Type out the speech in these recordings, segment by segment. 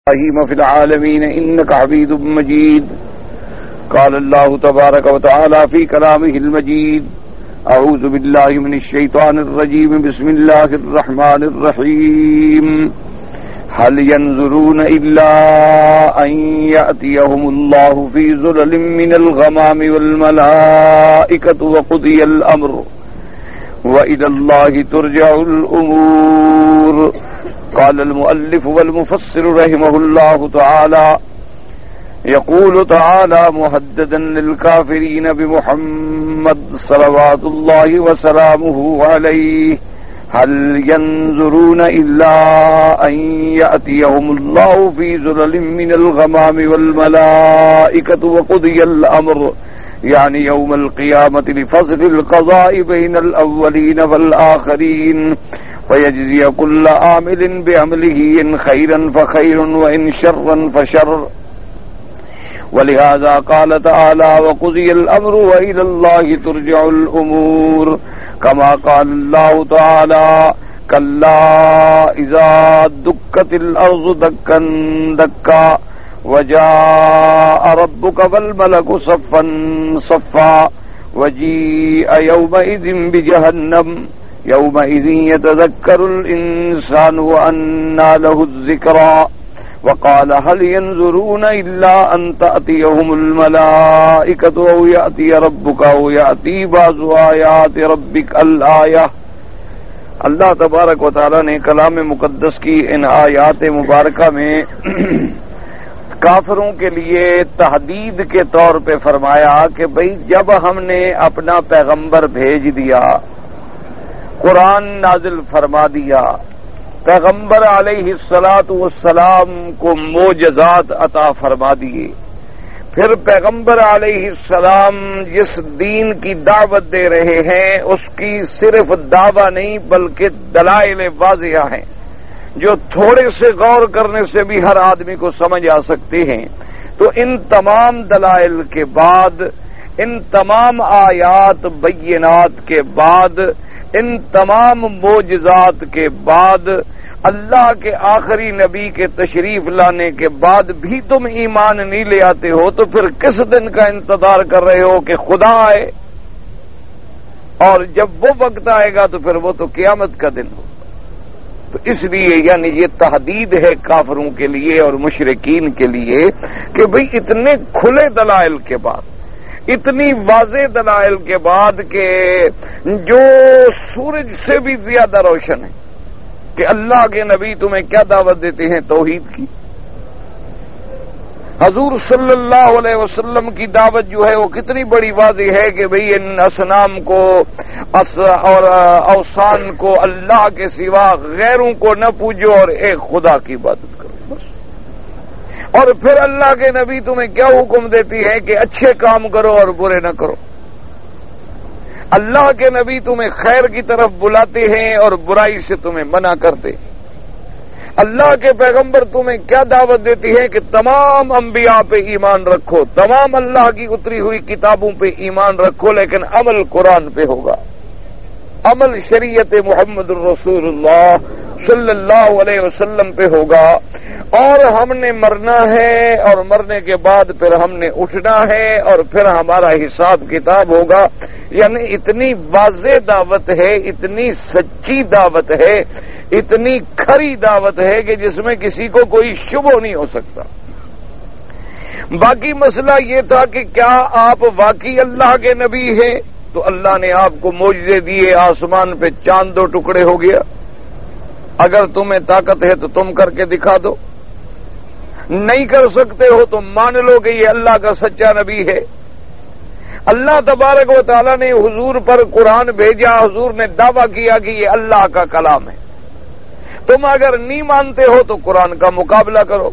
إبراهيم في العالمين إنك حميد مجيد. قال الله تبارك وتعالى في كلامه المجيد: أعوذ بالله من الشيطان الرجيم. بسم الله الرحمن الرحيم. هل ينظرون إلا أن يأتيهم الله في ظلل من الغمام والملائكة وقضي الأمر وإلى الله ترجع الأمور. قال المؤلف والمفسر رحمه الله تعالى: يقول تعالى مهددا للكافرين بمحمد صلوات الله وسلامه عليه: هل ينظرون إلا أن يأتيهم الله في ظلل من الغمام والملائكة وقضي الأمر، يعني يوم القيامة، لفصل القضاء بين الأولين والآخرين، ويجزي كل عامل بعمله، إن خيرا فخير وإن شرا فشر. ولهذا قال تعالى: وقضي الأمر وإلى الله ترجع الأمور. كما قال الله تعالى: كلا إذا دكت الأرض دكا دكا وجاء ربك والملك صفا صفا وجيء يومئذ بجهنم يومئذ يتذكر الإنسان وأنى له الذكرى. وقال: هل ينظرون إلا أن تأتيهم الملائكة أو يأتي ربك أو يأتي بعض آيات ربك الآية. اللہ تبارک و تعالی نے کلام مقدس کی ان آیات مبارکہ میں کافروں کے لیے تحدید کے طور پہ فرمایا کہ بھئی جب ہم نے اپنا پیغمبر بھیج دیا، قرآن نازل فرما دیا، پیغمبر علیہ الصلاۃ والسلام کو معجزات عطا فرما دیے، پھر پیغمبر علیہ السلام جس دین کی دعوت دے رہے ہیں اس کی صرف دعویٰ نہیں بلکہ دلائل واضح ہیں جو تھوڑے سے غور کرنے سے بھی ہر آدمی کو سمجھ آ سکتے ہیں. تو ان تمام دلائل کے بعد، ان تمام آیات بینات کے بعد، ان تمام معجزات کے بعد، اللہ کے آخری نبی کے تشریف لانے کے بعد بھی تم ایمان نہیں لے آتے ہو، تو پھر کس دن کا انتظار کر رہے ہو کہ خدا آئے؟ اور جب وہ وقت آئے گا تو پھر وہ تو قیامت کا دن ہو. تو اس لیے یعنی یہ تحدید ہے کافروں کے لیے اور مشرکین کے لیے کہ بھئی اتنے کھلے دلائل کے بعد، اتنی واضح دلائل کے بعد کہ جو سورج سے بھی زیادہ روشن ہے کہ اللہ کے نبی تمہیں کیا دعوت دیتے ہیں؟ توحید کی. حضور صلی اللہ علیہ وسلم کی دعوت جو ہے وہ کتنی بڑی واضح ہے کہ بھئی ان اصنام کو اور اوثان کو اللہ کے سوا غیروں کو نہ پوجو اور ایک خدا کی عبادت کرو بس. اور پھر اللہ کے نبی تمہیں کیا حکم دیتی ہے کہ اچھے کام کرو اور برے نہ کرو. اللہ کے نبی تمہیں خیر کی طرف بلاتے ہیں اور برائی سے تمہیں منع کرتے. اللہ کے پیغمبر تمہیں کیا دعوت دیتی ہے کہ تمام انبیاء پہ ایمان رکھو، تمام اللہ کی اتری ہوئی کتابوں پہ ایمان رکھو، لیکن عمل قرآن پہ ہوگا، عمل شریعت محمد الرسول اللہ صلی اللہ علیہ وسلم پہ ہوگا. اور ہم نے مرنا ہے اور مرنے کے بعد پھر ہم نے اٹھنا ہے اور پھر ہمارا حساب کتاب ہوگا. یعنی اتنی واضح دعوت ہے، اتنی سچی دعوت ہے، اتنی کھری دعوت ہے کہ جس میں کسی کو کوئی شبہ نہیں ہو سکتا. باقی مسئلہ یہ تھا کہ کیا آپ واقعی اللہ کے نبی ہیں؟ تو اللہ نے آپ کو معجزے دیے، آسمان پہ چاند 2 ٹکڑے ہو گیا. اگر تمہیں طاقت ہے تو تم کر کے دکھا دو، نہیں کر سکتے ہو تو مان لو کہ یہ اللہ کا سچا نبی ہے. اللہ تبارک و تعالیٰ نے حضور پر قرآن بھیجا، حضور نے دعویٰ کیا کہ یہ اللہ کا کلام ہے. تم اگر نہیں مانتے ہو تو قرآن کا مقابلہ کرو.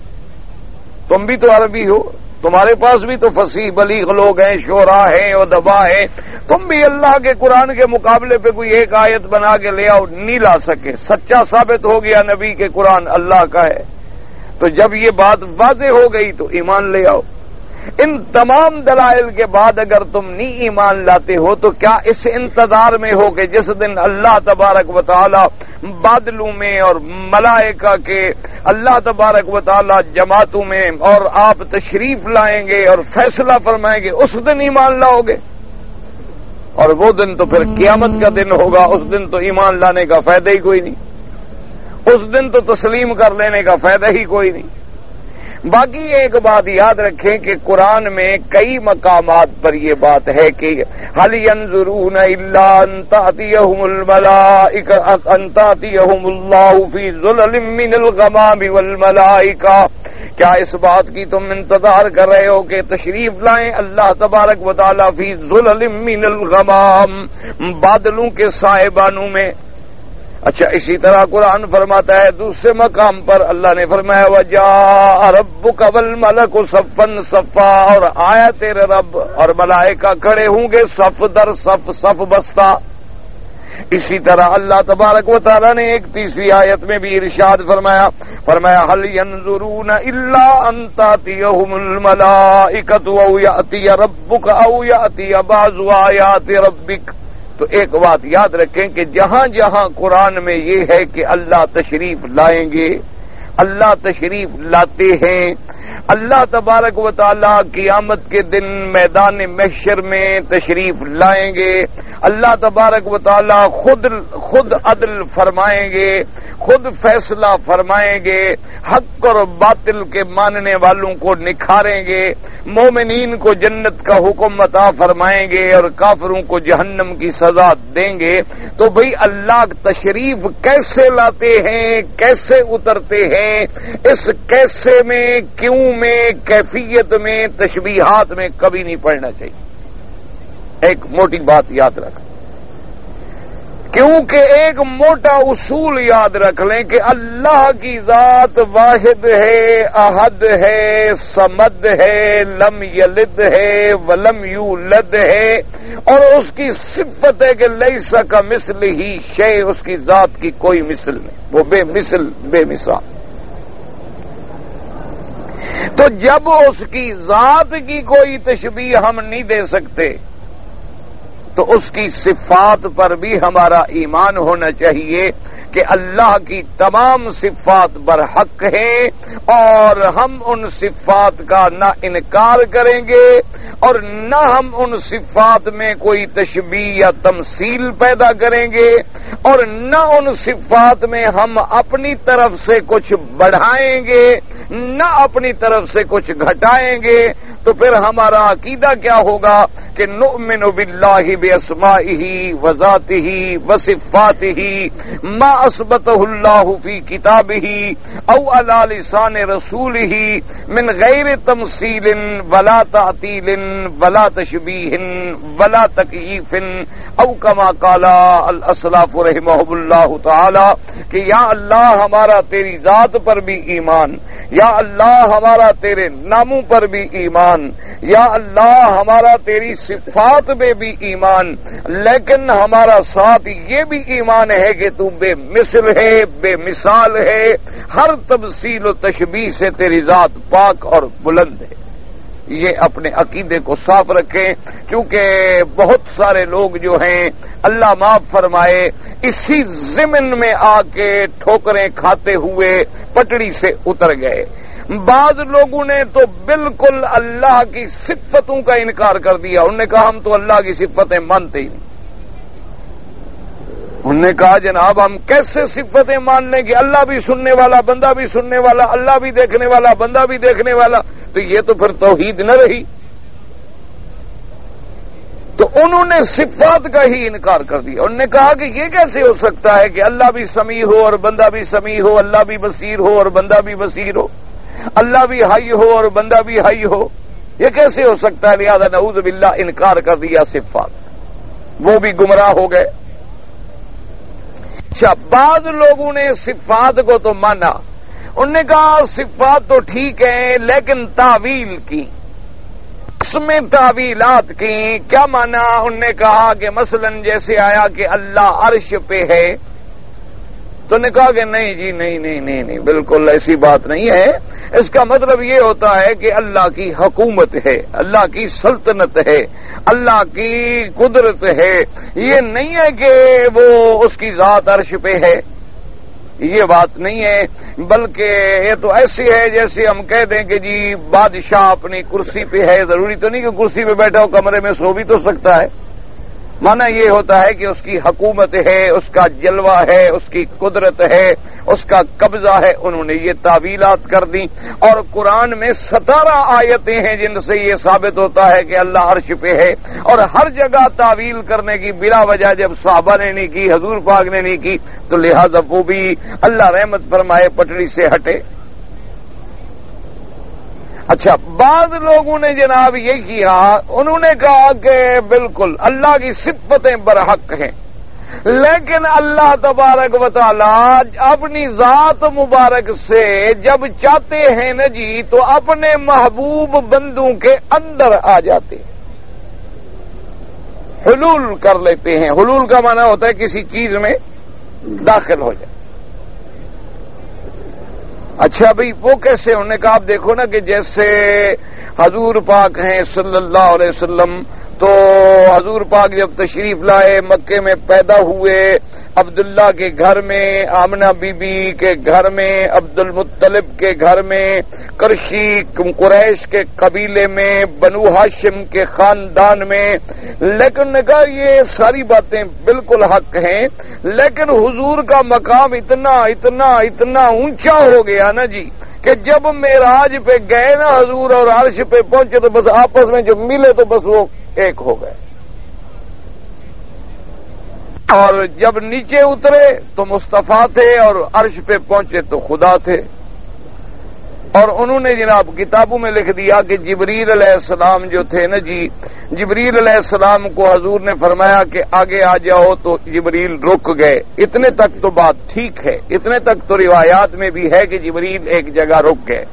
تم بھی تو عربی ہو، تمہارے پاس بھی تو فصیح بلیغ لوگ ہیں، شعراء ہیں، ادبا ہیں. تم بھی اللہ کے قرآن کے مقابلے پہ کوئی ایک آیت بنا کے لے آؤ، نہیں لا سکے. سچا ثابت ہو گیا نبی کے قرآن اللہ کا ہے. تو جب یہ بات واضح ہو گئی تو ایمان لے آؤ. ان تمام دلائل کے بعد اگر تم نہیں ایمان لاتے ہو تو کیا اس انتظار میں ہو کہ جس دن اللہ تبارک و تعالی بادلوں میں اور ملائکہ کے اللہ تبارک و تعالی جماعتوں میں اور آپ تشریف لائیں گے اور فیصلہ فرمائیں گے، اس دن ایمان لاؤ گے؟ اور وہ دن تو پھر قیامت کا دن ہوگا، اس دن تو ایمان لانے کا فائدہ ہی کوئی نہیں، اس دن تو تسلیم کر لینے کا فائدہ ہی کوئی نہیں۔ باقی ایک بات یاد رکھیں کہ قرآن میں کئی مقامات پر یہ بات ہے کہ هل ينظرون الا ان تأتيهم الملائکہ ان تأتيهم اللہ فی ظلل من الغمام والملائکہ، کیا اس بات کی تم انتظار کر رہے ہو کہ تشریف لائیں اللہ تبارک و تعالی فی ظلل من الغمام، بادلوں کے سائبانوں میں؟ اچھا، اسی طرح قرآن فرماتا ہے دوسرے مقام پر اللہ نے فرمایا وَجَاءَ رَبُّكَ وَالْمَلَكُ صَفًّا صَفًّا، اور آیا تیرے رب اور ملائکہ کھڑے ہوں گے صف در صف، صف بستہ۔ اسی طرح اللہ تبارک و تعالیٰ نے ایک تیسری آیت میں بھی ارشاد فرمایا هَلْ يَنظُرُونَ إِلَّا أَن تَأْتِيَهُمُ الْمَلَائِكَةُ أَوْ يَأْتِيَ رَبُّكَ أَوْ يَأْتِيَ بَعْضُ آيَاتِ رَبِّكَ۔ تو ایک بات یاد رکھیں کہ جہاں جہاں قرآن میں یہ ہے کہ اللہ تشریف لائیں گے، اللہ تشریف لاتے ہیں، اللہ تبارک و تعالی قیامت کے دن میدان محشر میں تشریف لائیں گے، اللہ تبارک و تعالی خود عدل فرمائیں گے، خود فیصلہ فرمائیں گے، حق اور باطل کے ماننے والوں کو نکھاریں گے، مومنین کو جنت کا حکم عطا فرمائیں گے اور کافروں کو جہنم کی سزا دیں گے۔ تو بھئی اللہ تشریف کیسے لاتے ہیں، کیسے اترتے ہیں، اس کیسے میں، کیوں میں، کیفیت میں، تشبیہات میں کبھی نہیں پڑھنا چاہیے۔ ایک موٹی بات یاد رکھ، کیونکہ ایک موٹا اصول یاد رکھ لیں کہ اللہ کی ذات واحد ہے، احد ہے، صمد ہے، لم یلد ہے ولم یولد ہے، اور اس کی صفت ہے کہ لیس کمثلہ شیء، اس کی ذات کی کوئی مثل نہیں، وہ بے مثل بے مثال۔ تو جب اس کی ذات کی کوئی تشبیہ ہم نہیں دے سکتے تو اس کی صفات پر بھی ہمارا ایمان ہونا چاہیے کہ اللہ کی تمام صفات برحق ہیں، اور ہم ان صفات کا نہ انکار کریں گے اور نہ ہم ان صفات میں کوئی تشبیہ یا تمثیل پیدا کریں گے، اور نہ ان صفات میں ہم اپنی طرف سے کچھ بڑھائیں گے نہ اپنی طرف سے کچھ گھٹائیں گے۔ تو پھر ہمارا عقیدہ کیا ہوگا کہ نؤمن باللہ باسمائہ وذاتہ وصفاتہ ما اثبتہ اللہ فی کتابہ او علی لسان رسولہ من غیر تمثیل ولا تعطیل ولا تشبیہ ولا تکییف او کما قال الاسلاف رحمہم اللہ تعالی کہ یا اللہ ہمارا تیری ذات پر بھی ایمان، یا اللہ ہمارا تیرے ناموں پر بھی ایمان، یا اللہ ہمارا تیری صفات میں بھی ایمان، لیکن ہمارا ساتھ یہ بھی ایمان ہے کہ تو بے مثل ہے، بے مثال ہے، ہر تمثیل و تشبیہ سے تیری ذات پاک اور بلند ہے۔ یہ اپنے عقیدے کو صاف رکھیں، کیونکہ بہت سارے لوگ جو ہیں اللہ معاف فرمائے اسی ضمن میں آ کے ٹھوکریں کھاتے ہوئے پٹڑی سے اتر گئے۔ بعض لوگوں نے تو بالکل اللہ کی صفتوں کا انکار کر دیا، انہوں نے کہا ہم تو اللہ کی صفتیں مانتے ہی نہیں۔ انہوں نے کہا جناب ہم کیسے صفتیں مان لیں کہ اللہ بھی سننے والا، بندہ بھی سننے والا، اللہ بھی دیکھنے والا، بندہ بھی دیکھنے والا، تو یہ تو پھر توحید نہ رہی۔ تو انہوں نے صفات کا ہی انکار کر دیا، انہوں نے کہا کہ یہ کیسے ہو سکتا ہے کہ اللہ بھی سمیع ہو اور بندہ بھی سمیع ہو، اللہ بھی بصیر ہو اور بندہ بھی بصیر ہو، اللہ بھی حی ہو اور بندہ بھی حی ہو، یہ کیسے ہو سکتا ہے؟ لہذا نعوذ باللہ انکار کر دیا صفات، وہ بھی گمراہ ہو گئے۔ اچھا، بعض لوگوں نے صفات کو تو مانا، انہوں نے کہا صفات تو ٹھیک ہیں لیکن تعویل کی، اس میں تعویلات کی۔ کیا مانا؟ انہوں نے کہا کہ مثلا جیسے آیا کہ اللہ عرش پہ ہے، تو نے کہا کہ نہیں جی نہیں بالکل ایسی بات نہیں ہے. اس کا مطلب یہ ہوتا ہے کہ اللہ کی حکومت ہے, اللہ کی سلطنت ہے, اللہ کی قدرت ہے. یہ نہیں ہے کہ وہ اس کی ذات عرش پہ ہے, یہ بات نہیں ہے. بلکہ یہ تو ایسی ہے جیسے ہم کہہ دیں کہ جی بادشاہ اپنی کرسی پہ ہے. ضروری تو نہیں کہ کرسی پہ بیٹھا ہو, کمرے میں سو بھی تو سکتا ہے. مانا یہ ہوتا ہے کہ اس کی حکومت ہے, اس کا جلوہ ہے, اس کی قدرت ہے, اس کا قبضہ ہے. انہوں نے یہ تعویلات کر دی, اور قرآن میں 17 آیتیں ہیں جن سے یہ ثابت ہوتا ہے کہ اللہ عرش پہ ہے. اور ہر جگہ تعویل کرنے کی بلا وجہ جب صحابہ نے نہیں کی, حضور پاک نے نہیں کی, تو لہذا وہ بھی اللہ رحمت فرمائے پٹڑی سے ہٹے. اچھا, بعض لوگوں نے جناب یہ کیا, انہوں نے کہا کہ بالکل اللہ کی صفتیں برحق ہیں, لیکن اللہ تبارک و تعالی اپنی ذات مبارک سے جب چاہتے ہیں نا جی تو اپنے محبوب بندوں کے اندر آ جاتے ہیں, حلول کر لیتے ہیں. حلول کا معنی ہوتا ہے کسی چیز میں داخل ہو جائے. اچھا بھئی وہ کیسے؟ انہوں نے کہا آپ دیکھو نا کہ جیسے حضور پاک ہیں صلی اللہ علیہ وسلم, تو حضور پاک جب تشریف لائے مکے میں پیدا ہوئے, عبداللہ کے گھر میں, آمنہ بی بی کے گھر میں, عبد المطلب کے گھر میں, کرشی قریش کے قبیلے میں, بنو ہاشم کے خاندان میں. لیکن نے کہا یہ ساری باتیں بالکل حق ہیں, لیکن حضور کا مقام اتنا اتنا اتنا اونچا ہو گیا نا جی کہ جب معراج پہ گئے نا حضور اور عرش پہ پہنچے تو بس آپس میں جب ملے تو بس وہ ایک ہو گئے, اور جب نیچے اترے تو مصطفیٰ تھے اور عرش پہ پہنچے تو خدا تھے. اور انہوں نے جناب کتابوں میں لکھ دیا کہ جبریل علیہ السلام جو تھے نا جی, جبریل علیہ السلام کو حضور نے فرمایا کہ آگے آ جاؤ, تو جبریل رک گئے. اتنے تک تو بات ٹھیک ہے, اتنے تک تو روایات میں بھی ہے کہ جبریل ایک جگہ رک گئے.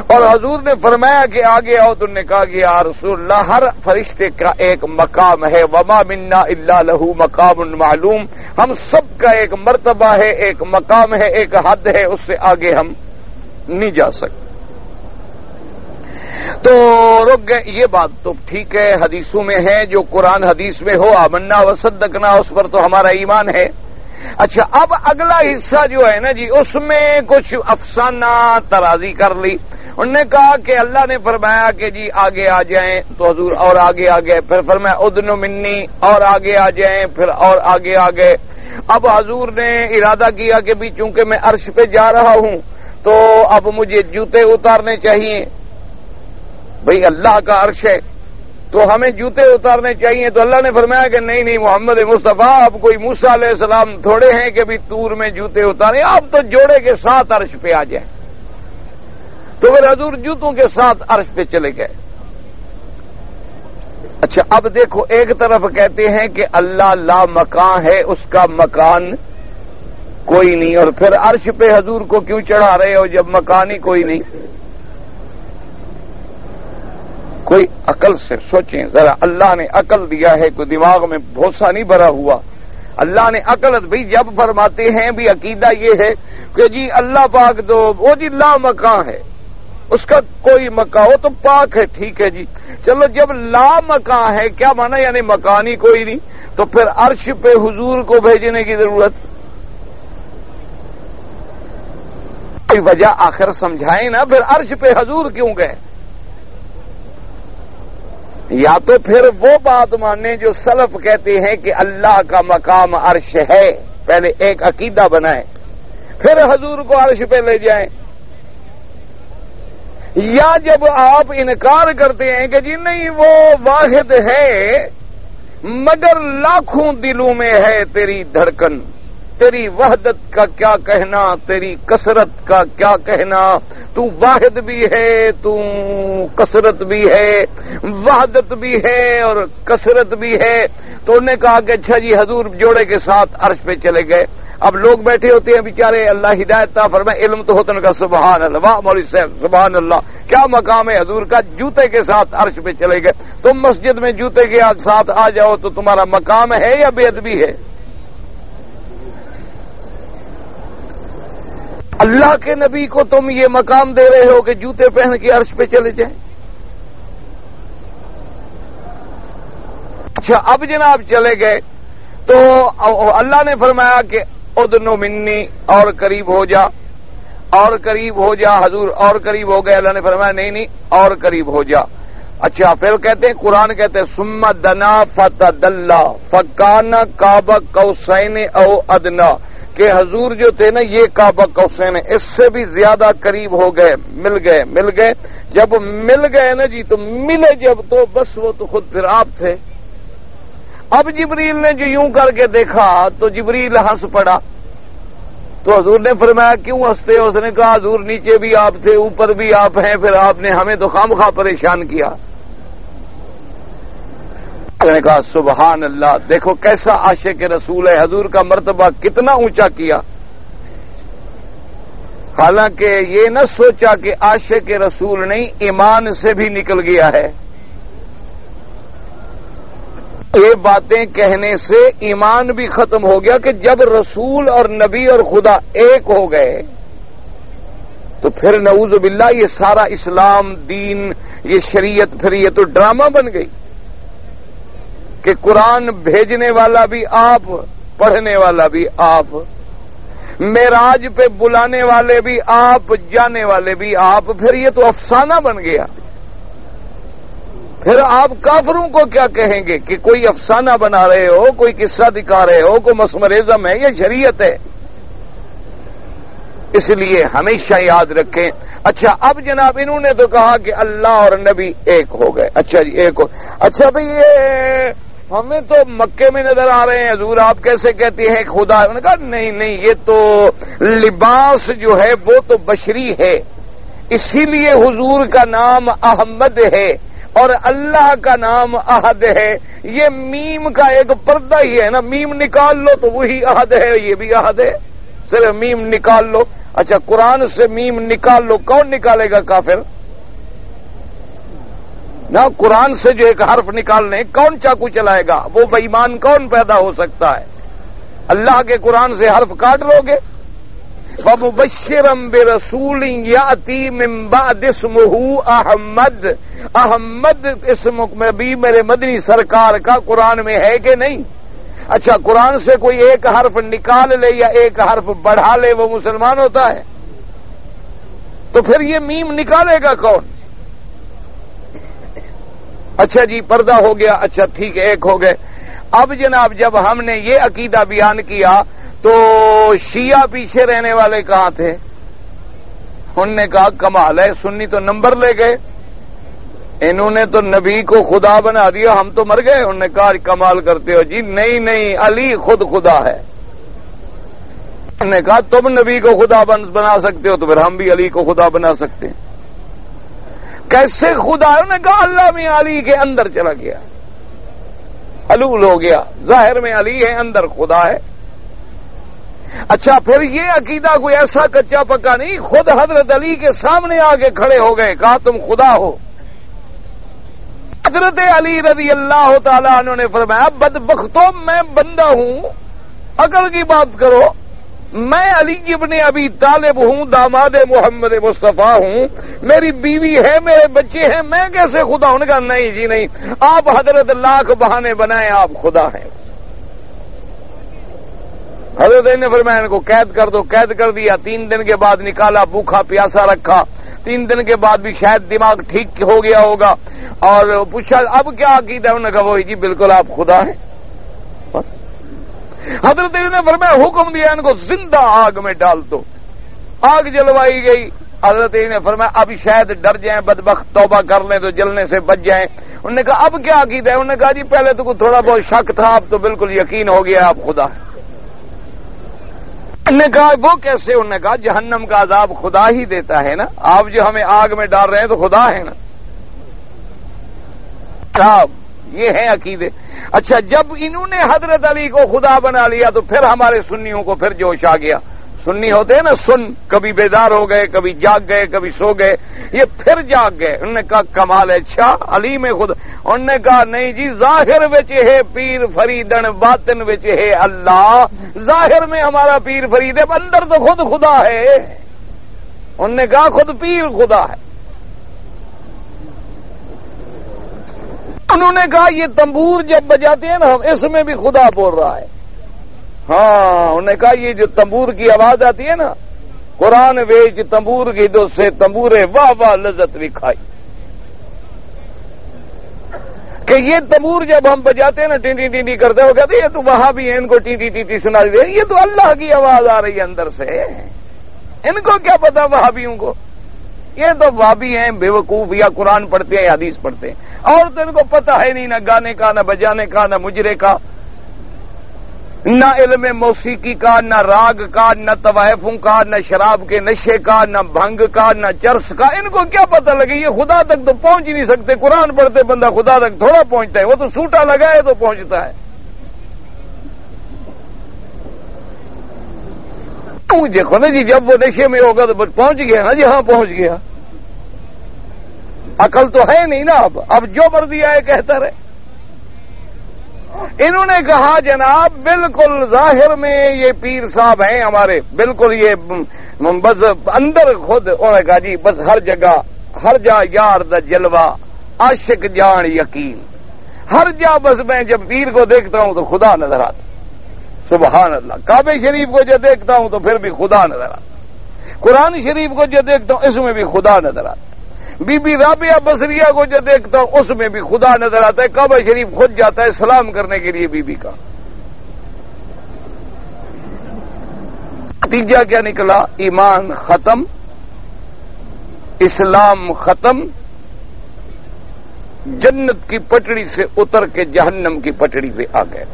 اور حضور نے فرمایا کہ آگے آؤ, تو نے کہا کہ یا رسول اللہ ہر فرشتے کا ایک مقام ہے, وما منا الا لہ مقام معلوم, ہم سب کا ایک مرتبہ ہے, ایک مقام ہے, ایک حد ہے, اس سے آگے ہم نہیں جا سکتے. تو رک گئے. یہ بات تو ٹھیک ہے, حدیثوں میں ہے, جو قرآن حدیث میں ہو آمنا وصدقنا, اس پر تو ہمارا ایمان ہے. اچھا, اب اگلا حصہ جو ہے نا جی, اس میں کچھ افسانہ ترازی کر لی. انہوں نے کہا کہ اللہ نے فرمایا کہ جی آگے آ جائیں, تو حضور اور آگے آ گئے. پھر فرمایا ادنو منی, اور آگے آ جائیں, پھر اور آگے آ گئے. اب حضور نے ارادہ کیا کہ بھی چونکہ میں عرش پہ جا رہا ہوں تو اب مجھے جوتے اتارنے چاہیے. بھئی اللہ کا عرش ہے تو ہمیں جوتے اتارنے چاہیے. تو اللہ نے فرمایا کہ نہیں محمد مصطفیٰ, اب کوئی موسیٰ علیہ السلام تھوڑے ہیں کہ بھی طور میں جوتے اتاریں, آپ تو جوڑے کے ساتھ عرش پہ آ جائیں. تو پھر حضور جوتوں کے ساتھ عرش پہ چلے گئے. اچھا, اب دیکھو, ایک طرف کہتے ہیں کہ اللہ لا مکان ہے, اس کا مکان کوئی نہیں, اور پھر عرش پہ حضور کو کیوں چڑھا رہے ہو جب مکان ہی کوئی نہیں. کوئی عقل سے سوچیں ذرا, اللہ نے عقل دیا ہے, کوئی دماغ میں بھوسا نہیں بھرا ہوا. اللہ نے عقل بھی جب فرماتے ہیں بھی عقیدہ یہ ہے کہ جی اللہ پاک تو وہ جی لا مکان ہے, اس کا کوئی مکان ہو تو پاک ہے, ٹھیک ہے جی. چلو جب لا مکان ہے کیا مانا, یعنی مکان ہی کوئی نہیں, تو پھر عرش پہ حضور کو بھیجنے کی ضرورت, کوئی وجہ آخر سمجھائیں نا. پھر عرش پہ حضور کیوں گئے؟ یا تو پھر وہ بات مانیں جو سلف کہتے ہیں کہ اللہ کا مقام عرش ہے, پہلے ایک عقیدہ بنائیں پھر حضور کو عرش پہ لے جائیں. یا جب آپ انکار کرتے ہیں کہ جی نہیں وہ واحد ہے مگر لاکھوں دلوں میں ہے تیری دھڑکن, تیری وحدت کا کیا کہنا, تیری کثرت کا کیا کہنا, تو واحد بھی ہے, تو کثرت بھی ہے, وحدت بھی ہے اور کثرت بھی ہے. تو انہوں نے کہا کہ اچھا جی حضور جوڑے کے ساتھ عرش پہ چلے گئے. اب لوگ بیٹھے ہوتے ہیں بیچارے, اللہ ہدایت تھا فرمائے علم تو ہوتا ان کا, سبحان اللہ, واہ مولوی صاحب سبحان اللہ, کیا مقام ہے حضور کا, جوتے کے ساتھ عرش پہ چلے گئے. تم مسجد میں جوتے کے ساتھ آ جاؤ تو تمہارا مقام ہے یا بے ادبی ہے؟ اللہ کے نبی کو تم یہ مقام دے رہے ہو کہ جوتے پہن کے عرش پہ چلے جائیں. اچھا اب جناب چلے گئے تو اللہ نے فرمایا کہ ادنو منی، اور قریب ہو جا، اور قریب ہو جا. حضور اور قریب ہو گئے. اللہ نے فرمایا نہیں اور قریب ہو جا. اچھا پھر کہتے ہیں قرآن کہتے ہیں ثم دنا فتدلا فکان قاب قوسین او ادنا، کہ حضور جو تھے نا یہ قاب قوسین اس سے بھی زیادہ قریب ہو گئے، مل گئے. جب مل گئے نا جی تو ملے جب تو بس وہ تو خود پھر آپ تھے. اب جبریل نے جو یوں کر کے دیکھا تو جبریل ہنس پڑا. تو حضور نے فرمایا کیوں ہنستے؟ اس نے کہا حضور نیچے بھی آپ تھے، اوپر بھی آپ ہیں، پھر آپ نے ہمیں تو خامخواہ پریشان کیا. نے کہا سبحان اللہ، دیکھو کیسا عاشق رسول ہے، حضور کا مرتبہ کتنا اونچا کیا. حالانکہ یہ نہ سوچا کہ عاشق رسول نہیں، ایمان سے بھی نکل گیا ہے. یہ باتیں کہنے سے ایمان بھی ختم ہو گیا کہ جب رسول اور نبی اور خدا ایک ہو گئے تو پھر نعوذ باللہ یہ سارا اسلام دین، یہ شریعت پھر یہ تو ڈرامہ بن گئی کہ قرآن بھیجنے والا بھی آپ، پڑھنے والا بھی آپ، معراج پہ بلانے والے بھی آپ، جانے والے بھی آپ. پھر یہ تو افسانہ بن گیا. پھر آپ کافروں کو کیا کہیں گے کہ کوئی افسانہ بنا رہے ہو، کوئی قصہ دکھا رہے ہو، کوئی مسمرزم ہے، یہ شریعت ہے. اس لیے ہمیشہ یاد رکھیں. اچھا اب جناب انہوں نے تو کہا کہ اللہ اور نبی ایک ہو گئے. اچھا جی ایک ہو. اچھا بھئی یہ ہمیں تو مکے میں نظر آ رہے ہیں، حضور آپ کیسے کہتے ہیں خدا؟ انہوں نے کہا نہیں یہ تو لباس جو ہے وہ تو بشری ہے، اسی لیے حضور کا نام احمد ہے اور اللہ کا نام احد ہے. یہ میم کا ایک پردہ ہی ہے نا، میم نکال لو تو وہی احد ہے، یہ بھی احد ہے، صرف میم نکال لو. اچھا قرآن سے میم نکال لو، کون نکالے گا؟ کافر نہ. قرآن سے جو ایک حرف نکالنے کون چاقو چلائے گا؟ وہ بے ایمان کون پیدا ہو سکتا ہے؟ اللہ کے قرآن سے حرف کاٹ لو گے. وَمُبَشِّرًا بِرَسُولٍ يَأْتِي مِن بَعْدِ اسْمُهُ احمد. احمد اسم میں بھی میرے مدنی سرکار کا قرآن میں ہے کہ نہیں؟ اچھا قرآن سے کوئی ایک حرف نکال لے یا ایک حرف بڑھا لے وہ مسلمان ہوتا ہے؟ تو پھر یہ میم نکالے گا کون؟ اچھا جی پردہ ہو گیا. اچھا ٹھیک ہے ایک ہو گئے. اب جناب جب ہم نے یہ عقیدہ بیان کیا تو شیعہ پیچھے رہنے والے کہاں تھے؟ انہوں نے کہا کمال ہے، سنی تو نمبر لے گئے، انہوں نے تو نبی کو خدا بنا دیا، ہم تو مر گئے. انہوں نے کہا کمال کرتے ہو جی. نہیں علی خود خدا ہے. انہوں نے کہا تم نبی کو خدا بنا سکتے ہو تو پھر ہم بھی علی کو خدا بنا سکتے ہیں. کیسے خدا ہے؟ انہوں نے کہا اللہ میں علی کے اندر چلا گیا، حلول ہو گیا. ظاہر میں علی ہے، اندر خدا ہے. اچھا پھر یہ عقیدہ کوئی ایسا کچا پکا نہیں، خود حضرت علی کے سامنے آگے کھڑے ہو گئے، کہا تم خدا ہو. حضرت علی رضی اللہ تعالیٰ عنہ نے فرمایا بدبختوں میں بندہ ہوں، عقل کی بات کرو. میں علی ابن ابی طالب ہوں، داماد محمد مصطفیٰ ہوں، میری بیوی ہے، میرے بچے ہیں، میں کیسے خدا ہوں؟ نے کہا نہیں جی نہیں، آپ حضرت لاکھ بہانے بنائیں، آپ خدا ہیں. حضرت نے فرمایا ان کو قید کر دو. قید کر دیا. 3 دن کے بعد نکالا، بھوکھا پیاسا رکھا. 3 دن کے بعد بھی شاید دماغ ٹھیک ہو گیا ہوگا اور پوچھا اب کیا عقیدہ ہے؟ انہوں نے کہا وہی جی بالکل آپ خدا ہیں. حضرت نے فرمایا حکم دیا ان کو زندہ آگ میں ڈال دو. آگ جلوائی گئی. حضرت نے فرمایا اب شاید ڈر جائیں، بدبخت توبہ کر لیں تو جلنے سے بچ جائیں. انہوں نے کہا اب کیا عقیدہ ہے؟ انہوں نے کہا جی پہلے تو تھوڑا بہت شک تھا، اب تو بالکل یقین ہو گیا آپ خدا ہیں. انہوں نے کہا وہ کیسے؟ انہوں نے کہا جہنم کا عذاب خدا ہی دیتا ہے نا، آپ جو ہمیں آگ میں ڈال رہے ہیں تو خدا ہے نا. صاحب یہ ہیں عقیدے. اچھا جب انہوں نے حضرت علی کو خدا بنا لیا تو پھر ہمارے سنیوں کو پھر جوش آ گیا. سنی ہوتے ہیں نا سن، کبھی بیدار ہو گئے، کبھی جاگ گئے، کبھی سو گئے، یہ پھر جاگ گئے. انہوں نے کہا کمال ہے. اچھا علی میں خود؟ انہوں نے کہا نہیں جی، ظاہر وچ ہے پیر فریدن، باطن وچ ہے اللہ. ظاہر میں ہمارا پیر فرید ہے، اندر تو خود خدا ہے. انہوں نے کہا خود پیر خدا ہے. انہوں نے کہا یہ تنبور جب بجاتے ہیں نا ہم اس میں بھی خدا بول رہا ہے. ہاں انہوں نے کہا یہ جو تنبور کی آواز آتی ہے نا قرآن ویچ تنبور کی دو سے تنبورے واہ واہ لذت بھی کھائی کہ یہ تنبور جب ہم بجاتے ہیں نا ٹینٹی ٹینٹی کرتے ہو کہتے یہ تو وہاں بھی ہیں ان کو ٹینٹی ٹینٹی سنا دے یہ تو اللہ کی آواز آ رہی ہے اندر سے ان کو کیا پتا وہابیوں کو یہ تو وہابی ہیں بے وقوف یا قرآن پڑھتے ہیں یا حدیث پڑھتے ہیں اور تو ان کو پتہ ہے نہیں نہ گانے کا نہ بجانے کا نہ مجرے کا نہ علم موسیقی کا نہ راگ کا نہ طوائفوں کا نہ شراب کے نشے کا نہ بھنگ کا نہ چرس کا ان کو کیا پتہ لگے یہ خدا تک تو پہنچ ہی نہیں سکتے قرآن پڑھتے بندہ خدا تک تھوڑا پہنچتا ہے وہ تو سوٹا لگائے تو پہنچتا ہے. دیکھو نا جی جب وہ نشے میں ہوگا تو پہنچ گیا نا جی ہاں پہنچ گیا. عقل تو ہے نہیں نا اب جو مرضی آئے کہتا رہے. انہوں نے کہا جناب بالکل ظاہر میں یہ پیر صاحب ہیں ہمارے بالکل یہ بس اندر خود انہوں نے کہا جی بس ہر جگہ ہر جا یار دا جلوہ عاشق جان یقین ہر جا بس میں جب پیر کو دیکھتا ہوں تو خدا نظر آتا. سبحان اللہ. کعبہ شریف کو جو دیکھتا ہوں تو پھر بھی خدا نظر آتا. قرآن شریف کو جو دیکھتا ہوں اس میں بھی خدا نظر آتا. بی بی رابعہ بصریہ کو جو دیکھتا ہوں اس میں بھی خدا نظر آتا ہے. کعبہ شریف خود جاتا ہے سلام کرنے کے لیے بی بی کا. نتیجہ کیا نکلا؟ ایمان ختم، اسلام ختم، جنت کی پٹڑی سے اتر کے جہنم کی پٹڑی پہ آ گئے.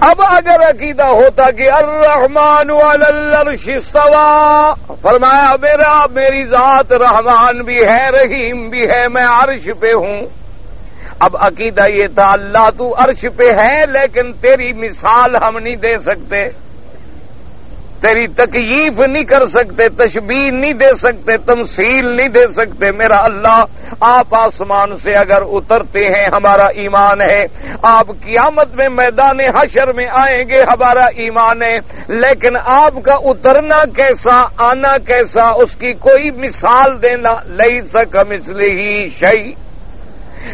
اب اگر عقیدہ ہوتا کہ الرحمن علی العرش استوى فرمایا میری ذات رحمان بھی ہے رحیم بھی ہے میں عرش پہ ہوں. اب عقیدہ یہ تھا اللہ تو عرش پہ ہے لیکن تیری مثال ہم نہیں دے سکتے، تیری تکییف نہیں کر سکتے، تشبیہ نہیں دے سکتے، تمثیل نہیں دے سکتے. میرا اللہ آپ آسمان سے اگر اترتے ہیں ہمارا ایمان ہے، آپ قیامت میں میدان حشر میں آئیں گے ہمارا ایمان ہے، لیکن آپ کا اترنا کیسا آنا کیسا اس کی کوئی مثال دینا لیس کمثلہ شیء.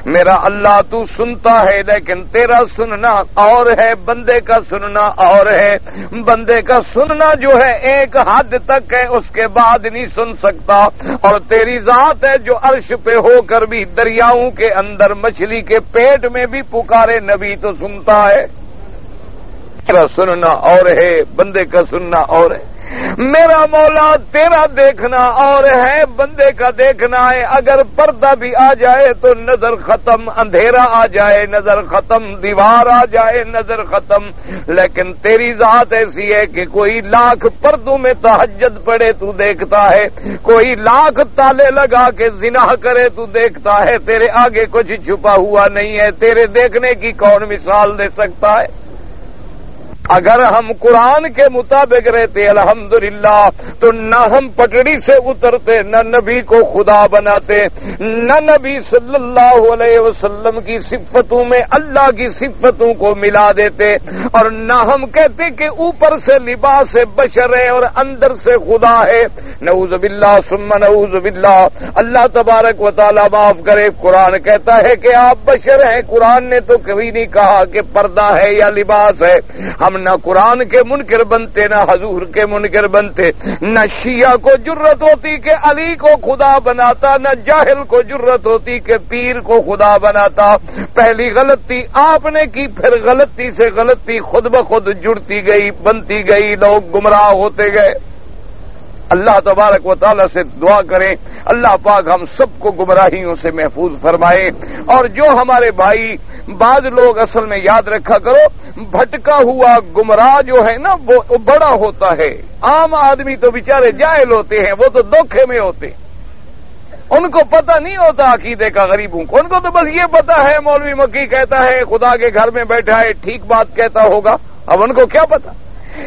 میرا اللہ تو سنتا ہے لیکن تیرا سننا اور ہے، بندے کا سننا اور ہے. بندے کا سننا جو ہے ایک حد تک ہے اس کے بعد نہیں سن سکتا. اور تیری ذات ہے جو عرش پہ ہو کر بھی دریاؤں کے اندر مچھلی کے پیٹ میں بھی پکارے نبی تو سنتا ہے. تیرا سننا اور ہے، بندے کا سننا اور ہے. میرا مولا تیرا دیکھنا اور ہے، بندے کا دیکھنا ہے. اگر پردہ بھی آ جائے تو نظر ختم، اندھیرا آ جائے نظر ختم، دیوار آ جائے نظر ختم. لیکن تیری ذات ایسی ہے کہ کوئی لاکھ پردوں میں تہجد پڑے تو دیکھتا ہے، کوئی لاکھ تالے لگا کے زنا کرے تو دیکھتا ہے. تیرے آگے کچھ چھپا ہوا نہیں ہے. تیرے دیکھنے کی کون مثال دے سکتا ہے؟ اگر ہم قرآن کے مطابق رہتے الحمدللہ تو نہ ہم پٹڑی سے اترتے، نہ نبی کو خدا بناتے، نہ نبی صلی اللہ علیہ وسلم کی صفتوں میں اللہ کی صفتوں کو ملا دیتے، اور نہ ہم کہتے کہ اوپر سے لباس بشر ہے اور اندر سے خدا ہے. نعوذ باللہ ثم نعوذ باللہ. اللہ تبارک و تعالی معاف کرے. قرآن کہتا ہے کہ آپ بشر ہیں، قرآن نے تو کبھی نہیں کہا کہ پردہ ہے یا لباس ہے. ہم نہ قرآن کے منکر بنتے نہ حضور کے منکر بنتے. نہ شیعہ کو جرت ہوتی کہ علی کو خدا بناتا، نہ جاہل کو جرت ہوتی کہ پیر کو خدا بناتا. پہلی غلطی آپ نے کی، پھر غلطی سے غلطی خود بخود جڑتی گئی، بنتی گئی، لوگ گمراہ ہوتے گئے. اللہ تبارک و تعالی سے دعا کریں اللہ پاک ہم سب کو گمراہیوں سے محفوظ فرمائے. اور جو ہمارے بھائی بعض لوگ اصل میں یاد رکھا کرو بھٹکا ہوا گمراہ جو ہے نا وہ بڑا ہوتا ہے. عام آدمی تو بیچارے جاہل ہوتے ہیں، وہ تو دھوکے میں ہوتے ہیں، ان کو پتہ نہیں ہوتا عقیدے کا. غریبوں کو ان کو تو بس یہ پتا ہے مولوی مکی کہتا ہے خدا کے گھر میں بیٹھا ہے ٹھیک بات کہتا ہوگا. اب ان کو کیا پتا؟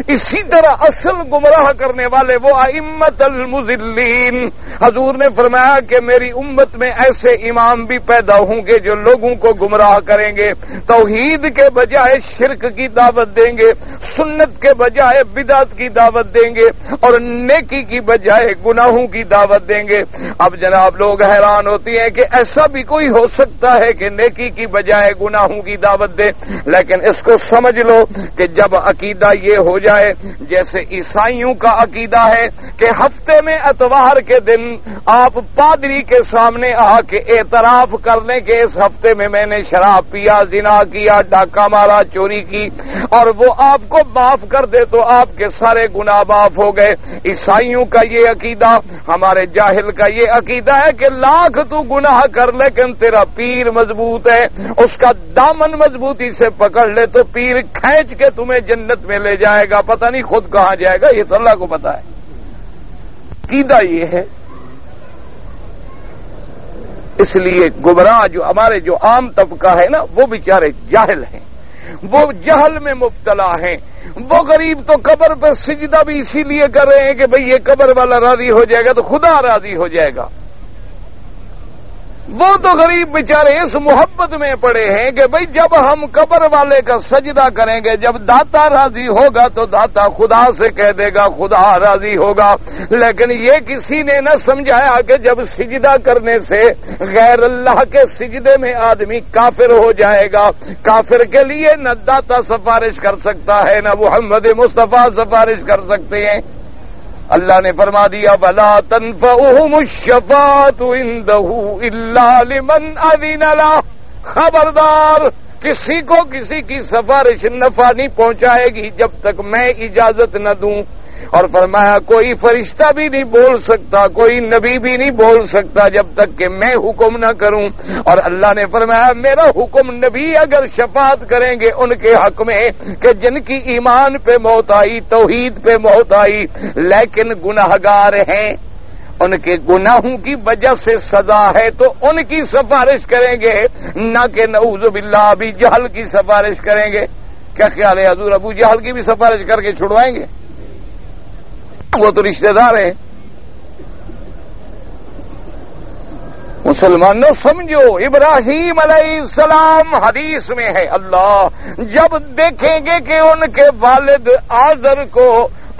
اسی طرح اصل گمراہ کرنے والے وہ ائمۃ المضلین، حضور نے فرمایا کہ میری امت میں ایسے امام بھی پیدا ہوں گے جو لوگوں کو گمراہ کریں گے، توحید کے بجائے شرک کی دعوت دیں گے، سنت کے بجائے بدعت کی دعوت دیں گے، اور نیکی کی بجائے گناہوں کی دعوت دیں گے۔ اب جناب لوگ حیران ہوتی ہیں کہ ایسا بھی کوئی ہو سکتا ہے کہ نیکی کی بجائے گناہوں کی دعوت دے، لیکن اس کو سمجھ لو کہ جب عقیدہ یہ ہو جائے جیسے عیسائیوں کا عقیدہ ہے کہ ہفتے میں اتوار کے دن آپ پادری کے سامنے آ کے اعتراف کر لیں کہ اس ہفتے میں میں نے شراب پیا، زنا کیا، ڈاکہ مارا، چوری کی، اور وہ آپ کو معاف کر دے تو آپ کے سارے گناہ معاف ہو گئے۔ عیسائیوں کا یہ عقیدہ، ہمارے جاہل کا یہ عقیدہ ہے کہ لاکھ تو گناہ کر لیکن تیرا پیر مضبوط ہے، اس کا دامن مضبوطی سے پکڑ لے تو پیر کھینچ کے تمہیں جنت میں لے جائے گا، پتہ نہیں خود کہاں جائے گا، یہ تو اللہ کو پتہ ہے۔ عقیدہ یہ ہے۔ اس لیے گمراہ جو ہمارے جو عام طبقہ ہے نا، وہ بیچارے جاہل ہیں، وہ جہل میں مبتلا ہیں۔ وہ غریب تو قبر پہ سجدہ بھی اسی لیے کر رہے ہیں کہ بھئی یہ قبر والا راضی ہو جائے گا تو خدا راضی ہو جائے گا۔ وہ تو غریب بیچارے اس محبت میں پڑے ہیں کہ بھئی جب ہم قبر والے کا سجدہ کریں گے، جب داتا راضی ہوگا تو داتا خدا سے کہہ دے گا خدا راضی ہوگا۔ لیکن یہ کسی نے نہ سمجھایا کہ جب سجدہ کرنے سے غیر اللہ کے سجدے میں آدمی کافر ہو جائے گا، کافر کے لیے نہ داتا سفارش کر سکتا ہے نہ محمد مصطفیٰ سفارش کر سکتے ہیں۔ اللہ نے فرما دیا وَلَا تَنفَعُهُمُ الشَّفَاعَةُ عِندَهُ إِلَّا لِمَنْ أَذِنَ لَهُ، خبردار کسی کو کسی کی سفارش نفع نہیں پہنچائے گی جب تک میں اجازت نہ دوں۔ اور فرمایا کوئی فرشتہ بھی نہیں بول سکتا، کوئی نبی بھی نہیں بول سکتا جب تک کہ میں حکم نہ کروں۔ اور اللہ نے فرمایا میرا حکم نبی اگر شفاعت کریں گے ان کے حق میں کہ جن کی ایمان پہ موت آئی، توحید پہ موت آئی لیکن گناہگار ہیں، ان کے گناہوں کی وجہ سے سزا ہے تو ان کی سفارش کریں گے، نہ کہ نعوذ باللہ ابھی جہل کی سفارش کریں گے۔ کیا خیال ہے حضور ابو جہل کی بھی سفارش کر کے چھڑوائیں گے؟ وہ تو رشتہ دار ہیں۔ مسلمانوں سمجھو، ابراہیم علیہ السلام حدیث میں ہے اللہ جب دیکھیں گے کہ ان کے والد آزر کو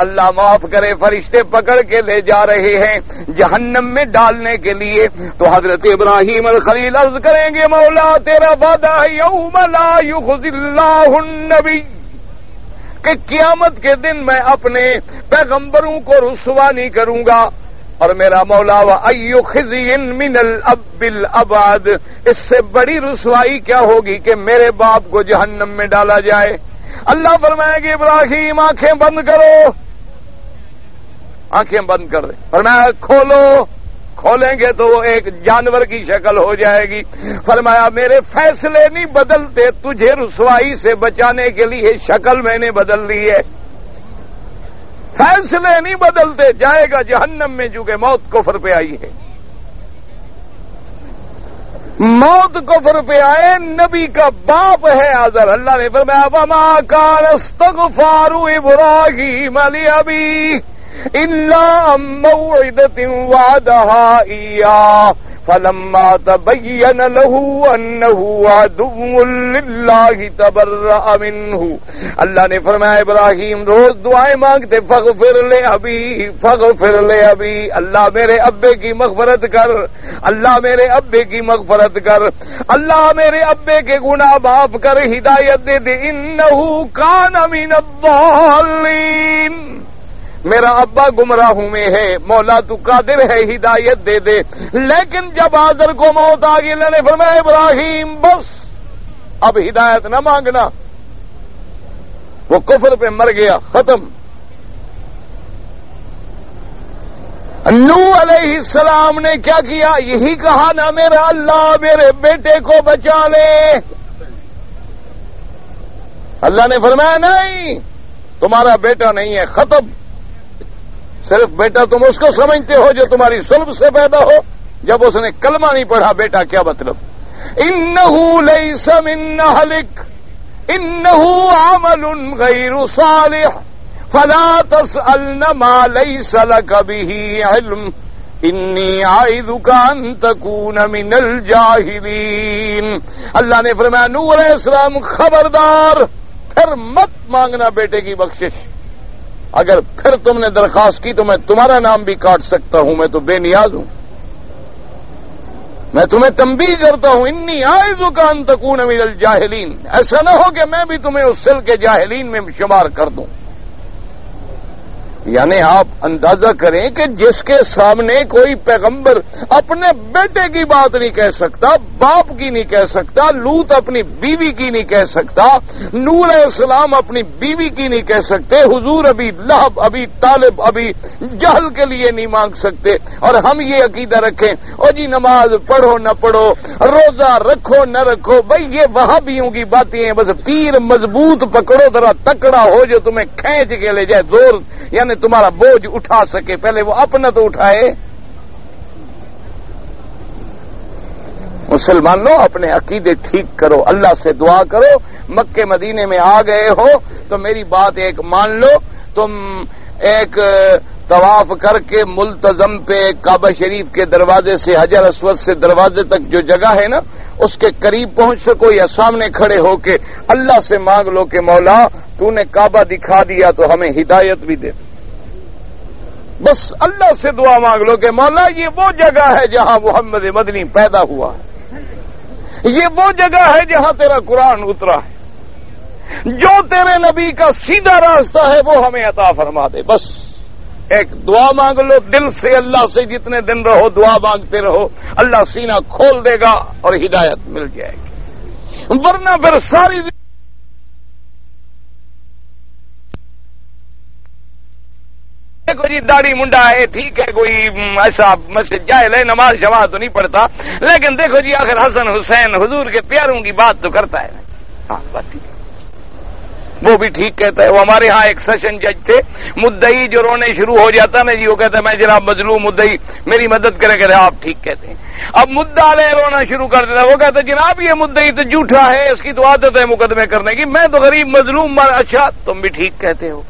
اللہ معاف کرے فرشتے پکڑ کے لے جا رہے ہیں جہنم میں ڈالنے کے لیے، تو حضرت ابراہیم الخلیل عرض کریں گے مولا تیرا وعدہ ہے یوم لا یخزی اللہ النبی، کہ قیامت کے دن میں اپنے پیغمبروں کو رسوا نہیں کروں گا۔ اور میرا مولا وَأَيُّ خِزْيٍ مِّنَ الْأَبِّ الْأَبَدِ، اس سے بڑی رسوائی کیا ہوگی کہ میرے باپ کو جہنم میں ڈالا جائے۔ اللہ فرمائے گے ابراہیم آنکھیں بند کرو، آنکھیں بند کر دیں، فرمایا کھولو، کھولیں گے تو وہ ایک جانور کی شکل ہو جائے گی۔ فرمایا میرے فیصلے نہیں بدلتے، تجھے رسوائی سے بچانے کے لیے شکل میں نے بدل لی ہے، فیصلے نہیں بدلتے، جائے گا جہنم میں چونکہ موت کفر پہ آئی ہے۔ موت کفر پہ آئے، نبی کا باپ ہے آزر، اللہ نے فرمایا وَمَا كَانَ اسْتِغْفَارُ إِبْرَاهِيمَ لِأَبِيهِ إِلَّا عَن مَّوْعِدَةٍ وَعَدَهَا إِيَّاهُ فَلَمَّا تَبَيَّنَ لَهُ أَنَّهُ عَدُوٌّ لِلَّهِ تَبَرَّأَ مِنْهُ۔ اللہ نے فرمایا ابراہیم روز دعائیں مانگتے فغفر لے ابی، فغفر لے ابی، اللہ میرے ابے کی مغفرت کر، اللہ میرے ابے کی مغفرت کر، اللہ میرے ابے کے گناہ معاف کر، ہدایت دے دے، انہ کان من الضالین، میرا ابا گمراہوں میں ہے، مولا تو قادر ہے ہدایت دے دے۔ لیکن جب آزر کو موت آ گئی اللہ نے فرمایا ابراہیم بس اب ہدایت نہ مانگنا، وہ کفر پہ مر گیا، ختم۔ نوح علیہ السلام نے کیا کیا؟ یہی کہا نا میرا اللہ میرے بیٹے کو بچا لے۔ اللہ نے فرمایا نہیں تمہارا بیٹا نہیں ہے، ختم۔ صرف بیٹا تم اس کو سمجھتے ہو جو تمہاری صلب سے پیدا ہو، جب اس نے کلمہ نہیں پڑھا بیٹا کیا مطلب؟ انہو لیس من اہلک انہو عمل غیر صالح فلا تسألن ما ليس لك به علم انی اعوذک ان تکون من الجاہلین. اللہ نے فرمایا نوح علیہ السلام خبردار، پھر مت مانگنا بیٹے کی بخشش. اگر پھر تم نے درخواست کی تو میں تمہارا نام بھی کاٹ سکتا ہوں، میں تو بے نیاز ہوں. میں تمہیں تنبیہ کرتا ہوں انی اعوذک ان تکون من الجاہلین، ایسا نہ ہو کہ میں بھی تمہیں اس سل کے جاہلین میں شمار کر دوں. یعنی آپ اندازہ کریں کہ جس کے سامنے کوئی پیغمبر اپنے بیٹے کی بات نہیں کہہ سکتا، باپ کی نہیں کہہ سکتا، لوط اپنی بیوی کی نہیں کہہ سکتا، نوح علیہ السلام اپنی بیوی کی نہیں کہہ سکتے، حضور ابھی لہب ابھی طالب ابھی جہل کے لیے نہیں مانگ سکتے، اور ہم یہ عقیدہ رکھیں او جی نماز پڑھو نہ پڑھو، روزہ رکھو نہ رکھو، بھائی یہ وہابیوں کی باتیں ہیں. بس پیر مضبوط پکڑو، ذرا تکڑا ہو جو تمہیں کھینچ کے لے جائے، زور یعنی تمہارا بوجھ اٹھا سکے، پہلے وہ اپنا تو اٹھائے. مسلمانوں اپنے عقیدے ٹھیک کرو، اللہ سے دعا کرو. مکے مدینے میں آ گئے ہو تو میری بات ایک مان لو، تم ایک طواف کر کے ملتزم پہ کعبہ شریف کے دروازے سے حجر اسود سے دروازے تک جو جگہ ہے نا اس کے قریب پہنچ سکو، یا سامنے کھڑے ہو کے اللہ سے مانگ لو کہ مولا تو نے کعبہ دکھا دیا تو ہمیں ہدایت بھی دے. بس اللہ سے دعا مانگ لو کہ مولا یہ وہ جگہ ہے جہاں محمد مدنی پیدا ہوا ہے، یہ وہ جگہ ہے جہاں تیرا قرآن اترا ہے، جو تیرے نبی کا سیدھا راستہ ہے وہ ہمیں عطا فرما دے. بس ایک دعا مانگ لو دل سے، اللہ سے جتنے دن رہو دعا مانگتے رہو، اللہ سینہ کھول دے گا اور ہدایت مل جائے گی. ورنہ پھر ساری دیکھو جی داڑھی منڈا ہے ٹھیک ہے، کوئی ایسا مسجد جاہل ہے، نماز شماز تو نہیں پڑھتا، لیکن دیکھو جی آخر حسن حسین حضور کے پیاروں کی بات تو کرتا ہے. ہاں بات ٹھیک ہے، وہ بھی ٹھیک کہتا ہے. وہ ہمارے ہاں ایک سیشن جج تھے، مدعی جو رونے شروع ہو جاتا نا جی وہ کہتا ہے میں جناب مظلوم مدعی میری مدد کرے کہ آپ ٹھیک کہتے ہیں. اب مدعا لے رونا شروع کر دیتا ہے، وہ کہتا ہے جناب یہ مدعی تو جھوٹا ہے، اس کی تو عادت ہے مقدمے کرنے کی، میں تو غریب مظلوم مار. اچھا تم بھی ٹھیک کہتے ہو.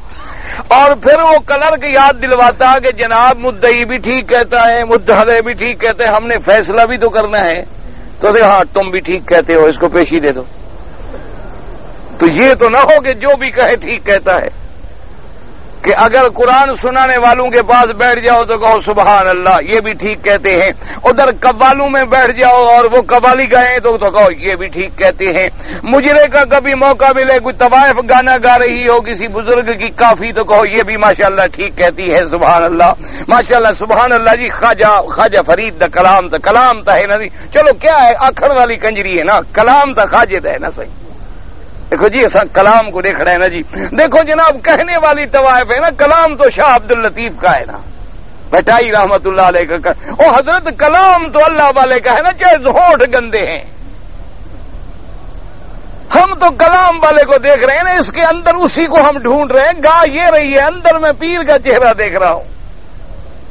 اور پھر وہ کلرک یاد دلواتا کہ جناب مدعی بھی ٹھیک کہتا ہے، مدعے بھی ٹھیک کہتے ہیں، ہم نے فیصلہ بھی تو کرنا ہے. تو ہاں تم بھی ٹھیک کہتے ہو، اس کو پیشی دے دو. تو یہ تو نہ ہو کہ جو بھی کہے ٹھیک کہتا ہے، کہ اگر قرآن سنانے والوں کے پاس بیٹھ جاؤ تو کہو سبحان اللہ یہ بھی ٹھیک کہتے ہیں، ادھر قوالوں میں بیٹھ جاؤ اور وہ قوالی گائیں تو کہو یہ بھی ٹھیک کہتے ہیں. مجرے کا کبھی موقع ملے کوئی طوائف گانا گا رہی ہو کسی بزرگ کی کافی تو کہو یہ بھی ماشاءاللہ ٹھیک کہتی ہے، سبحان اللہ ماشاءاللہ سبحان اللہ جی. خواجہ فرید دا کلام تا ہے نا جی، چلو کیا ہے آکھڑ والی کنجری ہے نا، کلام تا خواجہ ہے نا صحیح. دیکھو جی ایسا کلام کو دیکھ رہے ہیں نا جی، دیکھو جناب کہنے والی طوائف ہے نا، کلام تو شاہ عبد اللطیف کا ہے نا، بٹائی رحمت اللہ علیہ کا. او حضرت کلام تو اللہ والے کا ہے نا، چاہے ہونٹ گندے ہیں. ہم تو کلام والے کو دیکھ رہے ہیں نا، اس کے اندر اسی کو ہم ڈھونڈ رہے ہیں. گا یہ رہی ہے اندر میں پیر کا چہرہ دیکھ رہا ہوں.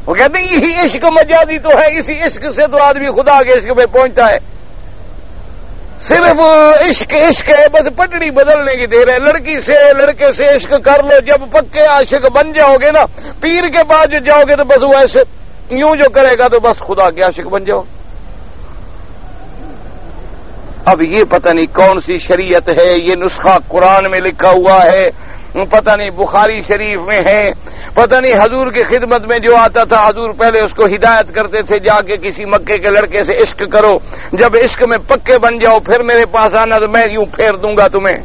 وہ کہتے ہیں یہی عشق مجازی تو ہے، اسی عشق سے تو آدمی خدا کے عشق پہ پہنچتا ہے. صرف عشق ہے، بس پٹڑی بدلنے کی دیر ہے. لڑکی سے لڑکے سے عشق کر لو، جب پکے عاشق بن جاؤ گے نا پیر کے پاس جو جاؤ گے تو بس وہ ایسے یوں جو کرے گا تو بس خدا کے عاشق بن جاؤ. اب یہ پتہ نہیں کون سی شریعت ہے، یہ نسخہ قرآن میں لکھا ہوا ہے، پتہ نہیں بخاری شریف میں ہے، پتہ نہیں حضور کی خدمت میں جو آتا تھا حضور پہلے اس کو ہدایت کرتے تھے جا کے کسی مکے کے لڑکے سے عشق کرو، جب عشق میں پکے بن جاؤ پھر میرے پاس آنا تو میں یوں پھیر دوں گا تمہیں.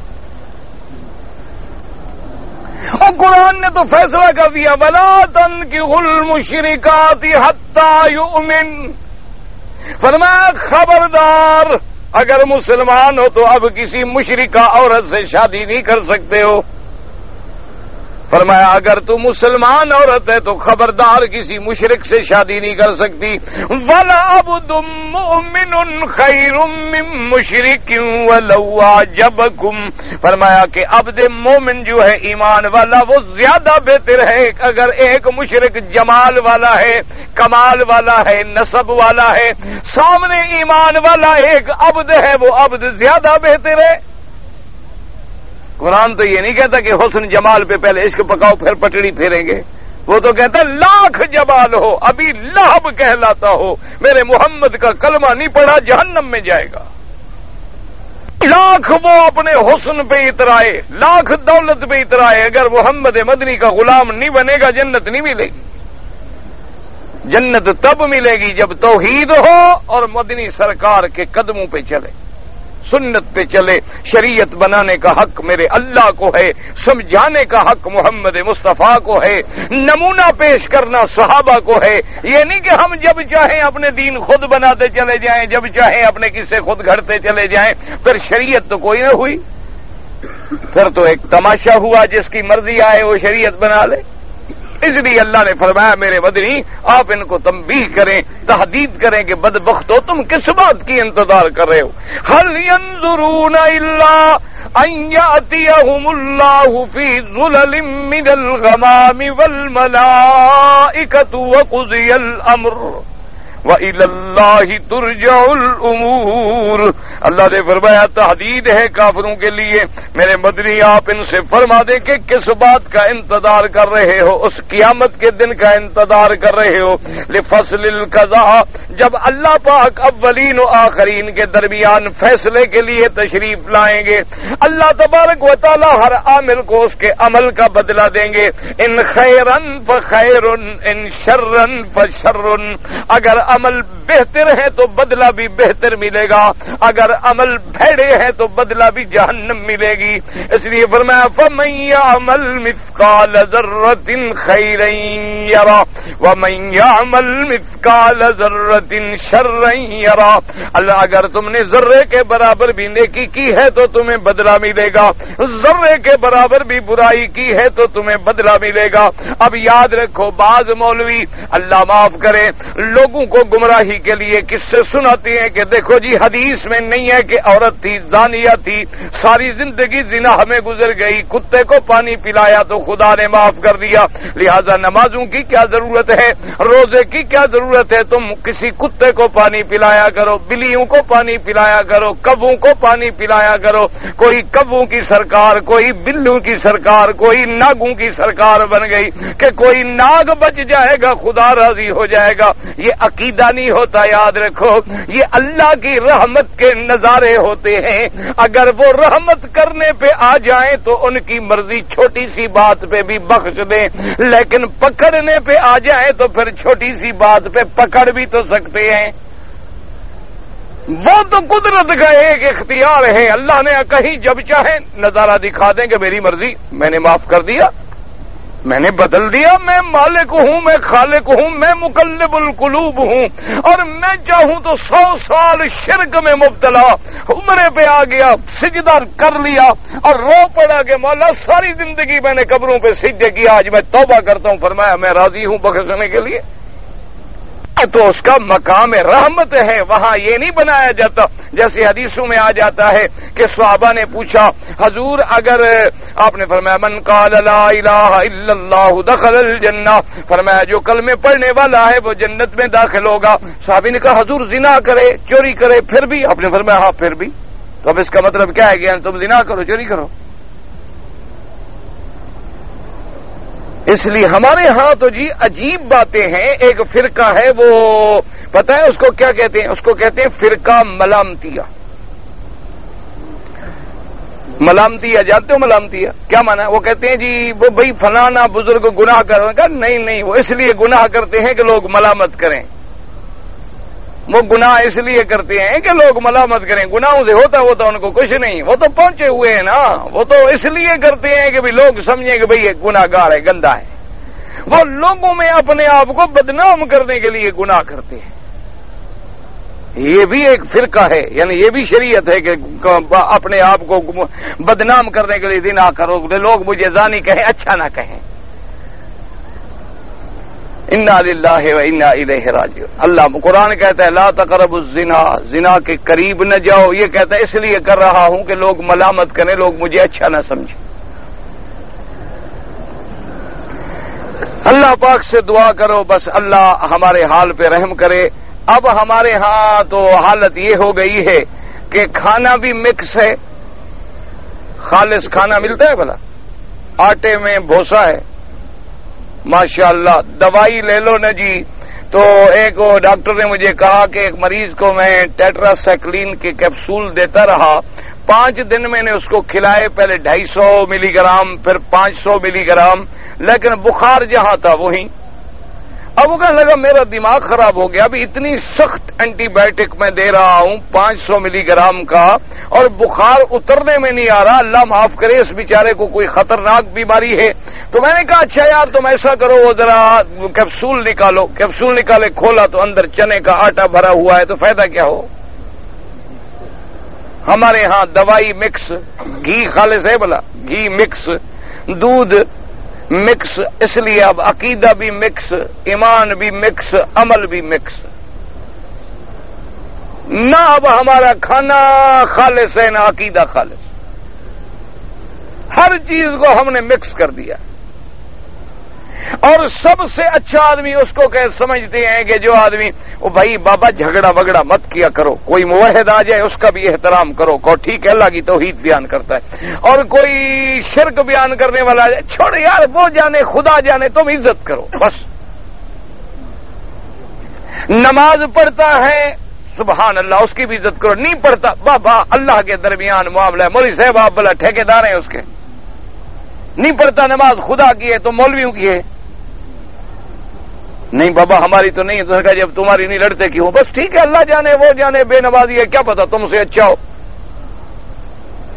اور قرآن نے تو فیصلہ کر دیا وَلَا تَنكِحُوا الْمُشْرِكَاتِ حَتَّى يُؤْمِنْ. فرمایا خبردار اگر مسلمان ہو تو اب کسی مشرکہ عورت سے شادی نہیں کر سکتے ہو. فرمایا اگر تو مسلمان عورت ہے تو خبردار کسی مشرک سے شادی نہیں کر سکتی. وَلَعَبْدٌ مُؤْمِنٌ خَيْرٌ مِّن مُّشْرِكٍ وَلَوْ أَعْجَبَكُمْ. فرمایا کہ عبد مومن جو ہے ایمان والا وہ زیادہ بہتر ہے اگر ایک مشرک جمال والا ہے، کمال والا ہے، نسب والا ہے، سامنے ایمان والا ایک عبد ہے وہ عبد زیادہ بہتر ہے. قرآن تو یہ نہیں کہتا کہ حسن جمال پہ پہلے عشق پکاؤ پھر پٹڑی پھیریں گے. وہ تو کہتا لاکھ جمال ہو ابھی لہب کہلاتا ہو میرے محمد کا کلمہ نہیں پڑھا جہنم میں جائے گا. لاکھ وہ اپنے حسن پہ اترائے لاکھ دولت پہ اترائے اگر محمد مدنی کا غلام نہیں بنے گا جنت نہیں ملے گی. جنت تب ملے گی جب توحید ہو اور مدنی سرکار کے قدموں پہ چلے سنت پہ چلے. شریعت بنانے کا حق میرے اللہ کو ہے سمجھانے کا حق محمد مصطفیٰ کو ہے نمونہ پیش کرنا صحابہ کو ہے. یہ نہیں کہ ہم جب چاہیں اپنے دین خود بناتے چلے جائیں جب چاہیں اپنے قصے خود گھڑتے چلے جائیں پھر شریعت تو کوئی نہ ہوئی. پھر تو ایک تماشا ہوا جس کی مرضی آئے وہ شریعت بنا لے. اس لیے اللہ نے فرمایا میرے مدنی آپ ان کو تنبیہ کریں تحدید کریں کہ بدبختو تم کس بات کی انتظار کر رہے ہو. هل ينظرون الا ان ياتيهم الله في ظلل من الغمام والملائكة وقضي الامر وَإِلَى اللَّهِ تُرْجَعُ الْأُمُورُ. اللہ نے فرمایا تحدید ہے کافروں کے لیے میرے مدنی آپ ان سے فرما دیں کہ کس بات کا انتظار کر رہے ہو. اس قیامت کے دن کا انتظار کر رہے ہو. لِفَصْلِ الْقَضَاءِ جب اللہ پاک اولین و آخرین کے درمیان فیصلے کے لیے تشریف لائیں گے اللہ تبارک و تعالی ہر عامل کو اس کے عمل کا بدلہ دیں گے. ان خیرن فخیرن ان شرن فشرن. اگر عمل بہتر ہے تو بدلہ بھی بہتر ملے گا اگر عمل بھیڑے ہے تو بدلہ بھی جہنم ملے گی. اس لیے فرمایا فَمَن يَعْمَلْ مِثْقَالَ ذَرَّةٍ خَيْرًا يَرَهُ وَمَن يَعْمَلْ مِثْقَالَ ذَرَّةٍ شَرًّا يَرَهُ. اللہ اگر تم نے ذرے کے برابر بھی نیکی کی ہے تو تمہیں بدلہ ملے گا ذرے کے برابر بھی برائی کی ہے تو تمہیں بدلہ ملے گا. اب یاد رکھو بعض مولوی اللہ معاف کرے لوگوں کو گمراہی کے لیے کس سے سناتے ہیں کہ دیکھو جی حدیث میں نہیں ہے کہ عورت تھی زانیہ تھی ساری زندگی زنا ہمیں گزر گئی کتے کو پانی پلایا تو خدا نے معاف کر دیا لہذا نمازوں کی کیا ضرورت ہے روزے کی کیا ضرورت ہے. تم کسی کتے کو پانی پلایا کرو بلیوں کو پانی پلایا کرو کبوں کو پانی پلایا کرو. کوئی کبوں کی سرکار کوئی بلوں کی سرکار کوئی ناگوں کی سرکار بن گئی کہ کوئی ناگ بچ جائے گا خدا راضی ہو جائے گا. یہ عقیدہ نہیں ہوتا یاد رکھو یہ اللہ کی رحمت کے نظارے ہوتے ہیں. اگر وہ رحمت کرنے پہ آ جائیں تو ان کی مرضی چھوٹی سی بات پہ بھی بخش دیں لیکن پکڑنے پہ آ جائیں تو پھر چھوٹی سی بات پہ پکڑ بھی تو سکتے ہیں. وہ تو قدرت کا ایک اختیار ہے. اللہ نے کہیں جب چاہے نظارہ دکھا دیں کہ میری مرضی میں نے معاف کر دیا میں نے بدل دیا میں مالک ہوں میں خالق ہوں میں مقلب القلوب ہوں اور میں چاہوں تو 100 سال شرک میں مبتلا عمرے پہ آ گیا سجدہ کر لیا اور رو پڑا کہ مولا ساری زندگی میں نے قبروں پہ سجدے کیا آج میں توبہ کرتا ہوں فرمایا میں راضی ہوں بخشنے کے لیے. تو اس کا مقام رحمت ہے وہاں یہ نہیں بنایا جاتا جیسے حدیثوں میں آ جاتا ہے کہ صحابہ نے پوچھا حضور اگر آپ نے فرمایا من قال لا الہ الا اللہ دخل الجنہ فرمایا جو کلمے پڑھنے والا ہے وہ جنت میں داخل ہوگا. صحابی نے کہا حضور زنا کرے چوری کرے پھر بھی آپ نے فرمایا ہاں پھر بھی. تو اب اس کا مطلب کیا ہے کہ تم زنا کرو چوری کرو. اس لیے ہمارے ہاں تو جی عجیب باتیں ہیں. ایک فرقہ ہے وہ پتہ ہے اس کو کیا کہتے ہیں اس کو کہتے ہیں فرقہ ملامتیہ. ملامتیہ جانتے ہو ملامتیہ کیا مانا ہے؟ وہ کہتے ہیں جی وہ بھائی فلانا بزرگ گناہ کر رہا ہے. نہیں وہ اس لیے گناہ کرتے ہیں کہ لوگ ملامت کریں. وہ گناہ اس لیے کرتے ہیں کہ لوگ ملامت کریں. گناہوں سے ہوتا ان کو کچھ نہیں وہ تو پہنچے ہوئے ہیں نا. وہ تو اس لیے کرتے ہیں کہ لوگ سمجھیں کہ بھئی یہ گناہ گار ہے گندا ہے. وہ لوگوں میں اپنے آپ کو بدنام کرنے کے لیے گناہ کرتے ہیں. یہ بھی ایک فرقہ ہے یعنی یہ بھی شریعت ہے کہ اپنے آپ کو بدنام کرنے کے لیے زنا کرو لوگ مجھے زانی کہیں اچھا نہ کہیں. انا للہ و انا الیہ راجعون. اللہ قرآن کہتا ہے لا تقربوا الزنا زنا کے قریب نہ جاؤ. یہ کہتا ہے اس لیے کر رہا ہوں کہ لوگ ملامت کریں لوگ مجھے اچھا نہ سمجھیں. اللہ پاک سے دعا کرو بس اللہ ہمارے حال پہ رحم کرے. اب ہمارے ہاں تو حالت یہ ہو گئی ہے کہ کھانا بھی مکس ہے خالص کھانا ملتا ہے بھلا؟ آٹے میں بھوسا ہے ماشاءاللہ. دوائی لے لو نا جی. تو ایک ڈاکٹر نے مجھے کہا کہ ایک مریض کو میں ٹیٹراسائکلین کے کیپسول دیتا رہا. 5 دن میں نے اس کو کھلائے، پہلے 250 ملی گرام، پھر 500 ملی گرام، لیکن بخار جہاں تھا وہیں. اب وہ کہنے لگا میرا دماغ خراب ہو گیا، ابھی اتنی سخت اینٹی بائیوٹک میں دے رہا ہوں 500 ملی گرام کا، اور بخار اترنے میں نہیں آ رہا. اللہ معاف کرے اس بیچارے کو کوئی خطرناک بیماری ہے. تو میں نے کہا اچھا یار تم ایسا کرو، وہ ذرا کیپسول نکالو. کیپسول نکالے، کھولا تو اندر چنے کا آٹا بھرا ہوا ہے. تو فائدہ کیا ہو؟ ہمارے ہاں دوائی مکس، گھی خالص ہے بلا، گھی مکس، دودھ مکس. اس لیے اب عقیدہ بھی مکس، ایمان بھی مکس، عمل بھی مکس. نہ اب ہمارا کھانا خالص ہے نہ عقیدہ خالص. ہر چیز کو ہم نے مکس کر دیا. اور سب سے اچھا آدمی اس کو کہ سمجھتے ہیں کہ جو آدمی وہ بھائی بابا جھگڑا وگڑا مت کیا کرو، کوئی موحد آ جائے اس کا بھی احترام کرو، کو ٹھیک ہے اللہ کی توحید بیان کرتا ہے، اور کوئی شرک بیان کرنے والا آ جائے چھوڑ یار وہ جانے خدا جانے، تم عزت کرو بس. نماز پڑھتا ہے سبحان اللہ اس کی بھی عزت کرو، نہیں پڑھتا بابا اللہ کے درمیان معاملہ ہے، مولوی صاحب آپ بلا ٹھیکیدار ہیں اس کے، نہیں پڑھتا نماز خدا کی ہے تو مولویوں کی ہے. نہیں بابا ہماری تو نہیں ہے. تو نے کہا جب تمہاری نہیں لڑتے کیوں؟ بس ٹھیک ہے اللہ جانے وہ جانے، بے نمازی ہے کیا پتا تم سے اچھا ہو،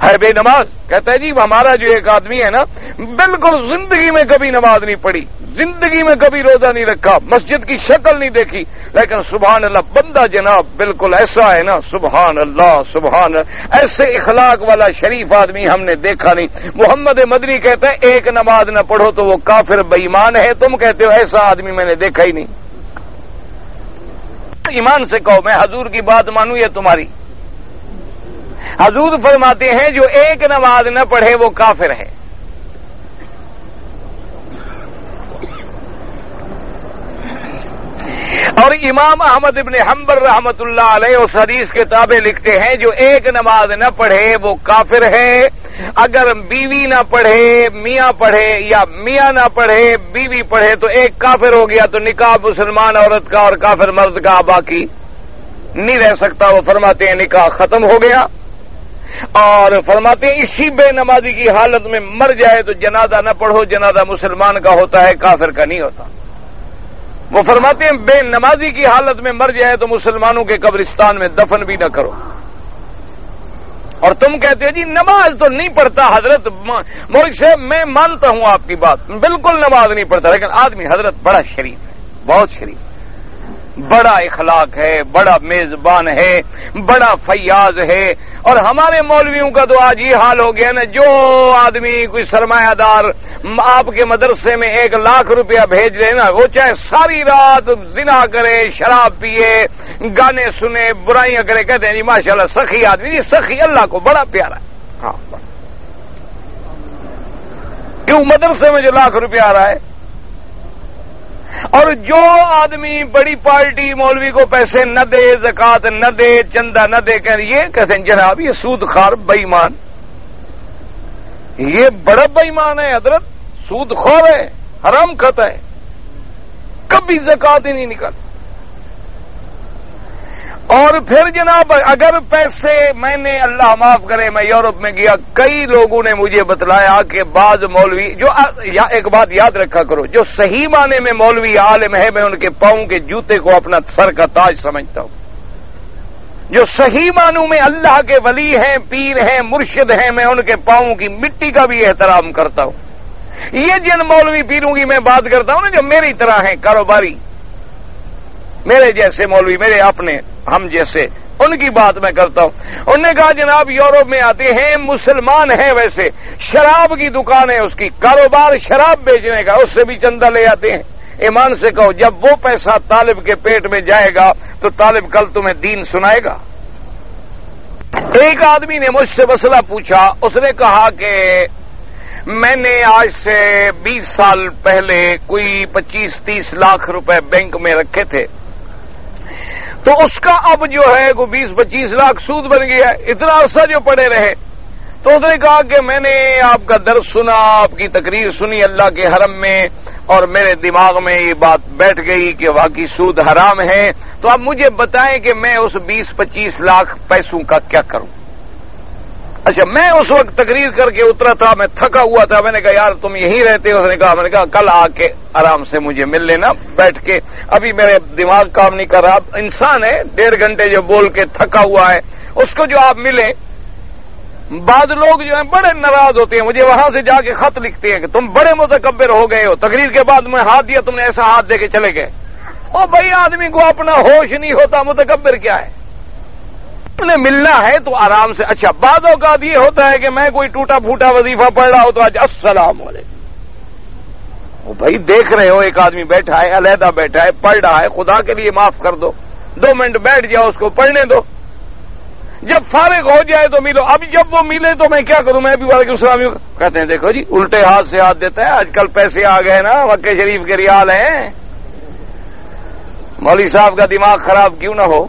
ہے بے نماز. کہتا ہے جی ہمارا جو ایک آدمی ہے نا بالکل زندگی میں کبھی نماز نہیں پڑھی، زندگی میں کبھی روزہ نہیں رکھا، مسجد کی شکل نہیں دیکھی، لیکن سبحان اللہ بندہ جناب بالکل ایسا ہے نا سبحان اللہ سبحان اللہ. ایسے اخلاق والا شریف آدمی ہم نے دیکھا نہیں. محمد مدنی کہتا ہے ایک نماز نہ پڑھو تو وہ کافر بے ایمان ہے. تم کہتے ہو ایسا آدمی میں نے دیکھا ہی نہیں. ایمان سے کہو میں حضور کی بات مانوں یا تمہاری؟ حضور فرماتے ہیں جو ایک نماز نہ پڑھے وہ کافر ہے. اور امام احمد ابن حنبل رحمت اللہ علیہ اس حدیث کے تابع لکھتے ہیں جو ایک نماز نہ پڑھے وہ کافر ہے. اگر بیوی نہ پڑھے میاں پڑھے یا میاں نہ پڑھے بیوی پڑھے تو ایک کافر ہو گیا. تو نکاح مسلمان عورت کا اور کافر مرد کا باقی نہیں رہ سکتا. وہ فرماتے ہیں نکاح ختم ہو گیا. اور فرماتے ہیں اسی بے نمازی کی حالت میں مر جائے تو جنازہ نہ پڑھو، جنازہ مسلمان کا ہوتا ہے کافر کا نہیں ہوتا. وہ فرماتے ہیں بے نمازی کی حالت میں مر جائے تو مسلمانوں کے قبرستان میں دفن بھی نہ کرو. اور تم کہتے ہو جی نماز تو نہیں پڑھتا حضرت. مولوی صاحب میں مانتا ہوں آپ کی بات، بالکل نماز نہیں پڑھتا، لیکن آدمی حضرت بڑا شریف ہے، بہت شریف، بڑا اخلاق ہے، بڑا میزبان ہے، بڑا فیاض ہے. اور ہمارے مولویوں کا تو آج یہ حال ہو گیا نا، جو آدمی کوئی سرمایہ دار آپ کے مدرسے میں 1 لاکھ روپیہ بھیج رہے نا، وہ چاہے ساری رات زنا کرے، شراب پیے، گانے سنے، برائیاں کرے، کہتے ہیں جی ماشاءاللہ سخی آدمی. جی سخی اللہ کو بڑا پیارا ہے. ہاں کیوں مدرسے میں جو 1 لاکھ روپیہ آ رہا ہے. اور جو آدمی بڑی پارٹی مولوی کو پیسے نہ دے، زکات نہ دے، چندہ نہ دے کر یہ کہتے ہیں جناب یہ سود خور بے ایمان، یہ بڑا بے ایمان ہے حضرت، سود خور ہے، حرام کھاتا ہے، کبھی زکات ہی نہیں نکال. اور پھر جناب اگر پیسے میں نے اللہ معاف کرے میں یورپ میں گیا، کئی لوگوں نے مجھے بتلایا کہ بعض مولوی جو ایک بات یاد رکھا کرو، جو صحیح معنی میں مولوی عالم ہے میں ان کے پاؤں کے جوتے کو اپنا سر کا تاج سمجھتا ہوں. جو صحیح معنوں میں اللہ کے ولی ہیں، پیر ہیں، مرشد ہیں، میں ان کے پاؤں کی مٹی کا بھی احترام کرتا ہوں. یہ جن مولوی پیروں کی میں بات کرتا ہوں نا جو میری طرح ہیں کاروباری، میرے جیسے مولوی، میرے اپنے ہم جیسے، ان کی بات میں کرتا ہوں. انہوں نے کہا جناب یورپ میں آتے ہیں، مسلمان ہیں ویسے، شراب کی دکان ہے اس کی، کاروبار شراب بیچنے کا، اس سے بھی چندہ لے آتے ہیں. ایمان سے کہو جب وہ پیسہ طالب کے پیٹ میں جائے گا تو طالب کل تمہیں دین سنائے گا. ایک آدمی نے مجھ سے مسئلہ پوچھا، اس نے کہا کہ میں نے آج سے 20 سال پہلے کوئی 25-30 لاکھ روپے بینک میں رکھے تھے، تو اس کا اب جو ہے 20-25 لاکھ سود بن گیا ہے. اتنا عرصہ جو پڑے رہے تو اس نے کہا کہ میں نے آپ کا درس سنا، آپ کی تقریر سنی اللہ کے حرم میں، اور میرے دماغ میں یہ بات بیٹھ گئی کہ واقعی سود حرام ہے، تو آپ مجھے بتائیں کہ میں اس 20-25 لاکھ پیسوں کا کیا کروں؟ اچھا، میں اس وقت تقریر کر کے اترا تھا، میں تھکا ہوا تھا، میں نے کہا یار تم یہیں رہتے ہو؟ اس نے کہا، میں نے کہا کل آ کے آرام سے مجھے مل لینا بیٹھ کے، ابھی میرے دماغ کام نہیں کر رہا۔ انسان ہے 1.5 گھنٹے جو بول کے تھکا ہوا ہے، اس کو جو آپ ملے، بعض لوگ جو ہیں بڑے ناراض ہوتے ہیں، مجھے وہاں سے جا کے خط لکھتے ہیں کہ تم بڑے متکبر ہو گئے ہو، تقریر کے بعد میں ہاتھ دیا، تم نے ایسا ہاتھ دے کے چلے گئے۔ او بھائی، آدمی کو اپنا ہوش نہیں ہوتا، متکبر کیا ہے؟ انہیں ملنا ہے تو آرام سے۔ اچھا، بعض اوقات یہ ہوتا ہے کہ میں کوئی ٹوٹا پھوٹا وظیفہ پڑھ رہا ہوں تو آج السلام علیکم۔ او بھائی، دیکھ رہے ہو ایک آدمی بیٹھا ہے، علیحدہ بیٹھا ہے، پڑھ رہا ہے، خدا کے لیے معاف کر دو، 2 منٹ بیٹھ جاؤ، اس کو پڑھنے دو، جب فارغ ہو جائے تو ملو۔ اب جب وہ ملے تو میں کیا کروں؟ میں بھی وعلیکم السلام کہتے ہیں، دیکھو جی الٹے ہاتھ سے ہاتھ دیتا ہے، آج کل پیسے آ گئے نا، مکہ شریف کے ریال ہیں، مولوی صاحب کا دماغ خراب کیوں نہ ہو؟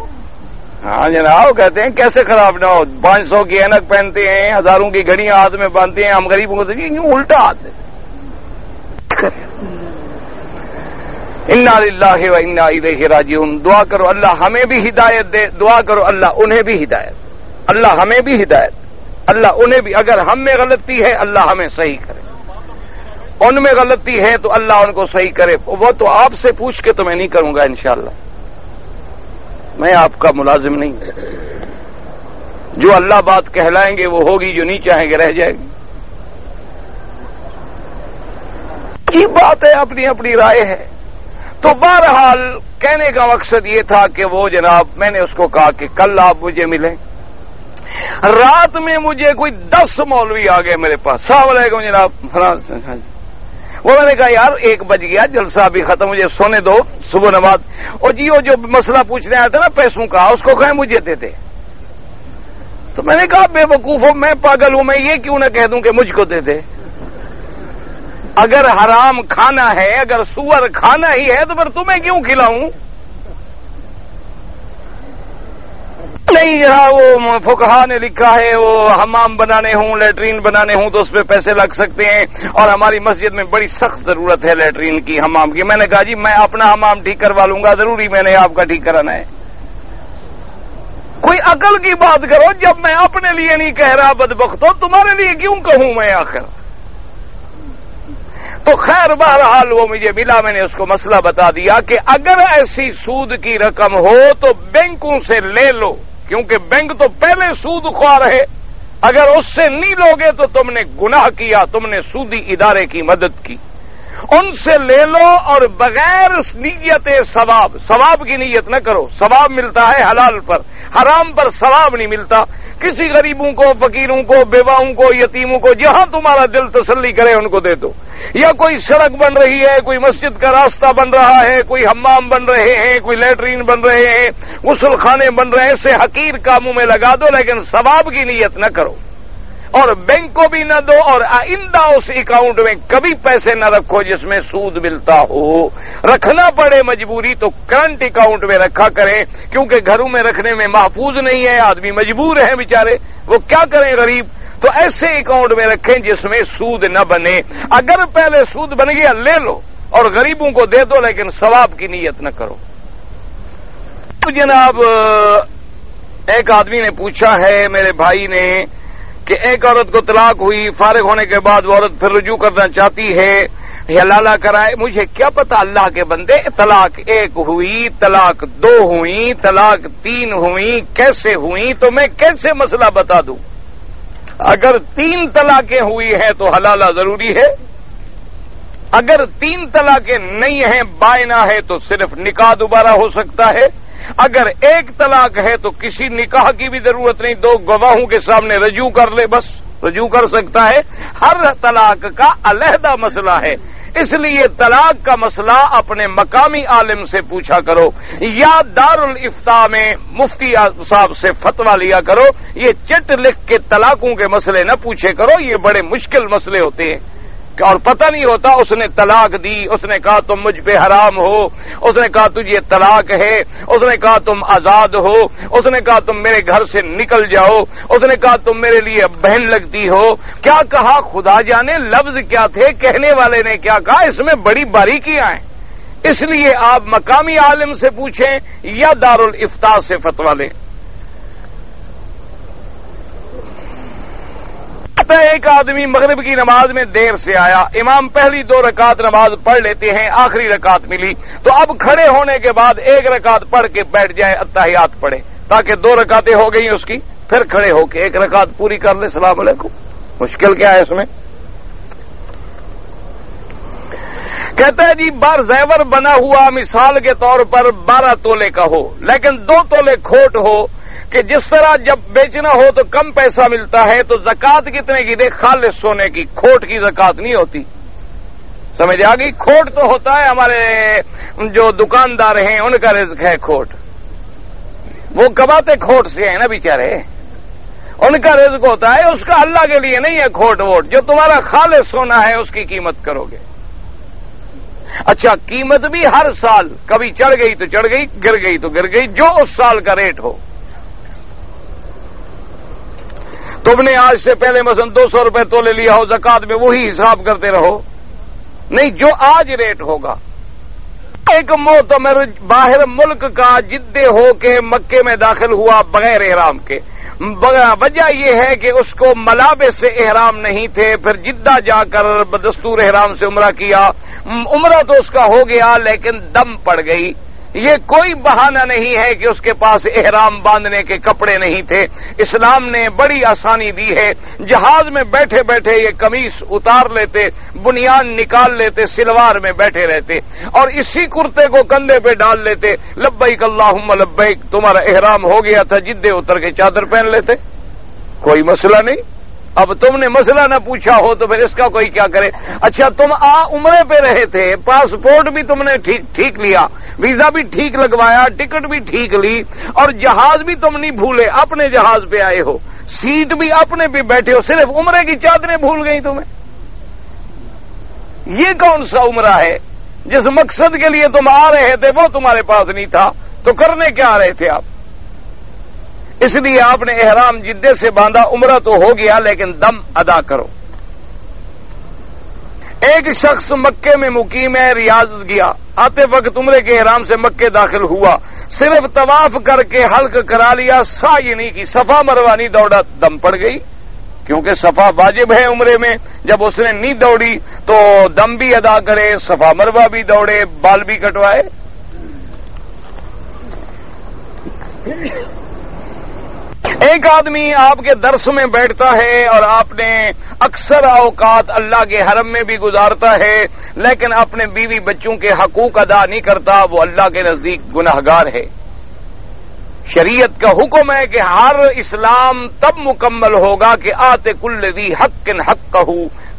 ہاں جناب، کہتے ہیں کیسے خراب نہ ہو، 500 کی اینک پہنتے ہیں، ہزاروں کی گھڑیاں ہاتھ میں باندھتے ہیں، ہم غریبوں کو یوں الٹا ہاتھ دیتے۔ انا للہ و انا الیہ راجعون۔ دعا کرو اللہ ہمیں بھی ہدایت دے، دعا کرو اللہ انہیں بھی ہدایت، اللہ ہمیں بھی ہدایت، اللہ انہیں بھی، اگر ہم میں غلطی ہے اللہ ہمیں صحیح کرے، ان میں غلطی ہے تو اللہ ان کو صحیح کرے۔ وہ تو آپ سے پوچھ کے تو میں نہیں کروں گا انشاءاللہ، میں آپ کا ملازم نہیں، جو اللہ بات کہلائیں گے وہ ہوگی، جو نہیں چاہیں گے رہ جائے گی۔ یہ بات ہے، اپنی اپنی رائے ہے۔ تو بہرحال کہنے کا مقصد یہ تھا کہ وہ جناب، میں نے اس کو کہا کہ کل آپ مجھے ملیں۔ رات میں مجھے کوئی 10 مولوی آ گئے میرے پاس، السلام علیکم جناب، وہ میں نے کہا یار 1 بج گیا، جلسہ ابھی ختم، مجھے سونے دو، صبح نماز۔ اور جی وہ جو مسئلہ پوچھنے آیا تھا نا پیسوں کا، اس کو کہیں مجھے دے دے۔ تو میں نے کہا بے وقوف ہو، میں پاگل ہوں، میں یہ کیوں نہ کہہ دوں کہ مجھ کو دے دے؟ اگر حرام کھانا ہے، اگر سور کھانا ہی ہے تو پھر تمہیں کیوں کھلاؤں؟ نہیں، یہاں وہ فقہا نے لکھا ہے وہ حمام بنانے ہوں، لیٹرین بنانے ہوں تو اس پہ پیسے لگ سکتے ہیں، اور ہماری مسجد میں بڑی سخت ضرورت ہے لیٹرین کی، حمام کی۔ میں نے کہا جی میں اپنا حمام ٹھیک کروا لوں گا، ضروری میں نے آپ کا ٹھیک کرانا ہے؟ کوئی عقل کی بات کرو، جب میں اپنے لیے نہیں کہہ رہا بدبختو، تمہارے لیے کیوں کہوں میں آخر؟ تو خیر بہرحال وہ مجھے ملا، میں نے اس کو مسئلہ بتا دیا کہ اگر ایسی سود کی رقم ہو تو بینکوں سے لے لو، کیونکہ بینک تو پہلے سود خوار ہے، اگر اس سے نہیں لوگے تو تم نے گناہ کیا، تم نے سودی ادارے کی مدد کی، ان سے لے لو، اور بغیر نیت ثواب کی نیت نہ کرو۔ ثواب ملتا ہے حلال پر، حرام پر ثواب نہیں ملتا۔ کسی غریبوں کو، فقیروں کو، بیواؤں کو، یتیموں کو، جہاں تمہارا دل تسلی کرے ان کو دے دو۔ یا کوئی سڑک بن رہی ہے، کوئی مسجد کا راستہ بن رہا ہے، کوئی حمام بن رہے ہیں، کوئی لیٹرین بن رہے ہیں، غسل خانے بن رہے ہیں، اسے حقیر کاموں میں لگا دو، لیکن ثواب کی نیت نہ کرو، اور بینک کو بھی نہ دو، اور آئندہ اس اکاؤنٹ میں کبھی پیسے نہ رکھو جس میں سود ملتا ہو۔ رکھنا پڑے مجبوری تو کرنٹ اکاؤنٹ میں رکھا کریں، کیونکہ گھروں میں رکھنے میں محفوظ نہیں ہے، آدمی مجبور ہے بیچارے، وہ کیا کریں غریب، تو ایسے اکاؤنٹ میں رکھیں جس میں سود نہ بنے۔ اگر پہلے سود بن گیا لے لو اور غریبوں کو دے دو، لیکن ثواب کی نیت نہ کرو۔ تو جناب ایک آدمی نے پوچھا ہے میرے بھائی نے کہ ایک عورت کو طلاق ہوئی، فارغ ہونے کے بعد وہ عورت پھر رجوع کرنا چاہتی ہے، حلالہ کرائے۔ مجھے کیا پتا اللہ کے بندے، طلاق 1 ہوئی، طلاق 2 ہوئی، طلاق 3 ہوئی، کیسے ہوئی، تو میں کیسے مسئلہ بتا دوں؟ اگر 3 طلاقیں ہوئی ہیں تو حلالہ ضروری ہے، اگر 3 طلاقیں نہیں ہیں، بائنہ ہے، تو صرف نکاح دوبارہ ہو سکتا ہے۔ اگر 1 طلاق ہے تو کسی نکاح کی بھی ضرورت نہیں، 2 گواہوں کے سامنے رجوع کر لے، بس رجوع کر سکتا ہے۔ ہر طلاق کا علیحدہ مسئلہ ہے، اس لیے طلاق کا مسئلہ اپنے مقامی عالم سے پوچھا کرو، یا دارالافتاء میں مفتی صاحب سے فتویٰ لیا کرو۔ یہ چٹ لکھ کے طلاقوں کے مسئلے نہ پوچھے کرو، یہ بڑے مشکل مسئلے ہوتے ہیں، اور پتہ نہیں ہوتا اس نے طلاق دی، اس نے کہا تم مجھ پہ حرام ہو، اس نے کہا تجھے طلاق ہے، اس نے کہا تم آزاد ہو، اس نے کہا تم میرے گھر سے نکل جاؤ، اس نے کہا تم میرے لیے بہن لگتی ہو، کیا کہا خدا جانے، لفظ کیا تھے، کہنے والے نے کیا کہا، اس میں بڑی باریکیاں ہیں۔ اس لیے آپ مقامی عالم سے پوچھیں یا دارالافتاء سے فتویٰ لیں۔ ایک آدمی مغرب کی نماز میں دیر سے آیا، امام پہلی 2 رکعت نماز پڑھ لیتے ہیں، آخری رکعت ملی تو اب کھڑے ہونے کے بعد 1 رکعت پڑھ کے بیٹھ جائے، اتحیات پڑھے تاکہ 2 رکعتیں ہو گئی اس کی، پھر کھڑے ہو کے 1 رکعت پوری کر لے، السلام علیکم۔ مشکل کیا ہے اس میں؟ کہتا ہے جی بار زیور بنا ہوا مثال کے طور پر 12 تولے کا ہو، لیکن 2 تولے کھوٹ ہو، کہ جس طرح جب بیچنا ہو تو کم پیسہ ملتا ہے تو زکات کتنے کی دے؟ خالص سونے کی، کھوٹ کی زکات نہیں ہوتی۔ سمجھ آ گئی؟ کھوٹ تو ہوتا ہے ہمارے جو دکاندار ہیں ان کا رزق ہے کھوٹ، وہ کماتے کھوٹ سے ہیں نا بیچارے، ان کا رزق ہوتا ہے، اس کا اللہ کے لیے نہیں ہے کھوٹ ووٹ۔ جو تمہارا خالص سونا ہے اس کی قیمت کرو گے۔ اچھا قیمت بھی ہر سال کبھی چڑھ گئی تو چڑھ گئی، گر گئی تو گر گئی، جو اس سال کا ریٹ ہو۔ تم نے آج سے پہلے مثلا 200 روپے تولے لیا ہو، زکات میں وہی حساب کرتے رہو، نہیں جو آج ریٹ ہوگا۔ ایک معتمر باہر ملک کا جدے ہو کے مکے میں داخل ہوا بغیر احرام کے، وجہ یہ ہے کہ اس کو ملابس سے احرام نہیں تھے، پھر جدہ جا کر بدستور احرام سے عمرہ کیا، عمرہ تو اس کا ہو گیا لیکن دم پڑ گئی۔ یہ کوئی بہانہ نہیں ہے کہ اس کے پاس احرام باندھنے کے کپڑے نہیں تھے، اسلام نے بڑی آسانی دی ہے، جہاز میں بیٹھے بیٹھے یہ قمیص اتار لیتے، بنیان نکال لیتے، سلوار میں بیٹھے رہتے اور اسی کرتے کو کندھے پہ ڈال لیتے، لبیک اللہم لبیک، تمہارا احرام ہو گیا تھا، جدے اتر کے چادر پہن لیتے، کوئی مسئلہ نہیں۔ اب تم نے مسئلہ نہ پوچھا ہو تو پھر اس کا کوئی کیا کرے؟ اچھا تم عمرے پہ رہے تھے، پاسپورٹ بھی تم نے ٹھیک لیا، ویزا بھی ٹھیک لگوایا، ٹکٹ بھی ٹھیک لی اور جہاز بھی تم نہیں بھولے، اپنے جہاز پہ آئے ہو، سیٹ بھی اپنے پہ بیٹھے ہو، صرف عمرے کی چادریں بھول گئی تمہیں؟ یہ کون سا عمرہ ہے؟ جس مقصد کے لیے تم آ رہے تھے وہ تمہارے پاس نہیں تھا تو کرنے کیا آ رہے تھے آپ؟ اس لیے آپ نے احرام جدے سے باندھا، عمرہ تو ہو گیا لیکن دم ادا کرو۔ ایک شخص مکے میں مقیم ہے، ریاض گیا، آتے وقت عمرے کے احرام سے مکے داخل ہوا، صرف طواف کر کے حلق کرا لیا، سعی نہیں کی، صفا مروہ نہیں دوڑا، دم پڑ گئی، کیونکہ صفا واجب ہے عمرے میں، جب اس نے نہیں دوڑی تو دم بھی ادا کرے، صفا مروہ بھی دوڑے، بال بھی کٹوائے۔ ایک آدمی آپ کے درس میں بیٹھتا ہے اور آپ نے اکثر اوقات اللہ کے حرم میں بھی گزارتا ہے لیکن اپنے بیوی بچوں کے حقوق ادا نہیں کرتا، وہ اللہ کے نزدیک گناہگار ہے۔ شریعت کا حکم ہے کہ ہر اسلام تب مکمل ہوگا کہ آتے کل ذی حق حقہ،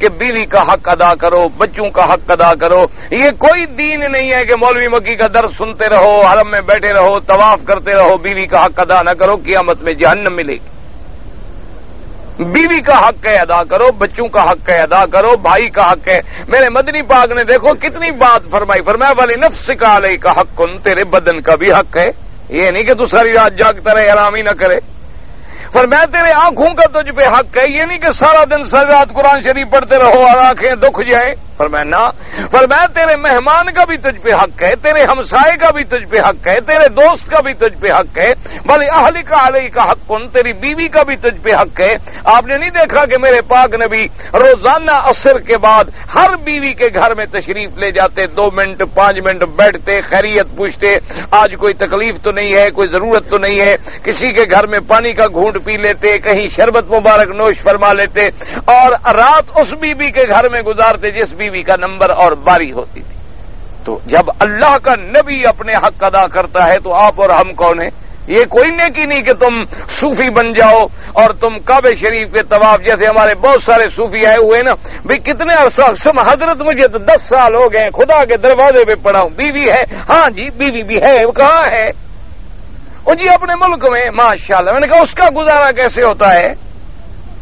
کہ بیوی کا حق ادا کرو، بچوں کا حق ادا کرو۔ یہ کوئی دین نہیں ہے کہ مولوی مکی کا درس سنتے رہو، حرم میں بیٹھے رہو، طواف کرتے رہو، بیوی کا حق ادا نہ کرو، قیامت میں جہنم ملے گی۔ بیوی کا حق ہے ادا کرو، بچوں کا حق ہے ادا کرو، بھائی کا حق ہے۔ میرے مدنی پاک نے دیکھو کتنی بات فرمائی، فرمایا والی نفس کا علیہ کا حق، تیرے بدن کا بھی حق ہے، یہ نہیں کہ تو ساری رات جاگتا رہے، آرام ہی نہ کرے۔ فرمایا تیرے آنکھوں کا تجھ پہ حق ہے، یہ نہیں کہ سارا دن ساری رات قرآن شریف پڑھتے رہو اور آنکھیں دکھ جائیں۔ فرمایا نہ، فرمایا تیرے مہمان کا بھی تجھ پہ حق ہے، تیرے ہمسائے کا بھی تجھ پہ حق ہے، تیرے دوست کا بھی تجھ پہ حق ہے، بھلے اہل کا علیہ کا حق، تیری بیوی کا بھی تجھ پہ حق ہے۔ آپ نے نہیں دیکھا کہ میرے پاک نبی روزانہ عصر کے بعد ہر بیوی کے گھر میں تشریف لے جاتے، 2 منٹ 5 منٹ بیٹھتے، خیریت پوچھتے، آج کوئی تکلیف تو نہیں ہے، کوئی ضرورت تو نہیں ہے، کسی کے گھر میں پانی کا گھونٹ پی لیتے، کہیں شربت مبارک نوش فرما لیتے اور رات اس بیوی کے گھر میں گزارتے جس بیوی کا نمبر اور باری ہوتی تھی۔ تو جب اللہ کا نبی اپنے حق ادا کرتا ہے تو آپ اور ہم کون ہیں؟ یہ کوئی نیکی نہیں کہ تم صوفی بن جاؤ اور تم کعبہ شریف کے طواف، جیسے ہمارے بہت سارے صوفی آئے ہوئے نا، بھئی کتنے عرصہ حضرت مجھے تو 10 سال ہو گئے خدا کے دروازے پہ پڑا ہوں، بیوی ہے؟ ہاں جی بیوی بھی ہے، وہ کہاں ہے؟ وہ جی اپنے ملک میں، ماشاءاللہ۔ میں نے کہا اس کا گزارا کیسے ہوتا ہے؟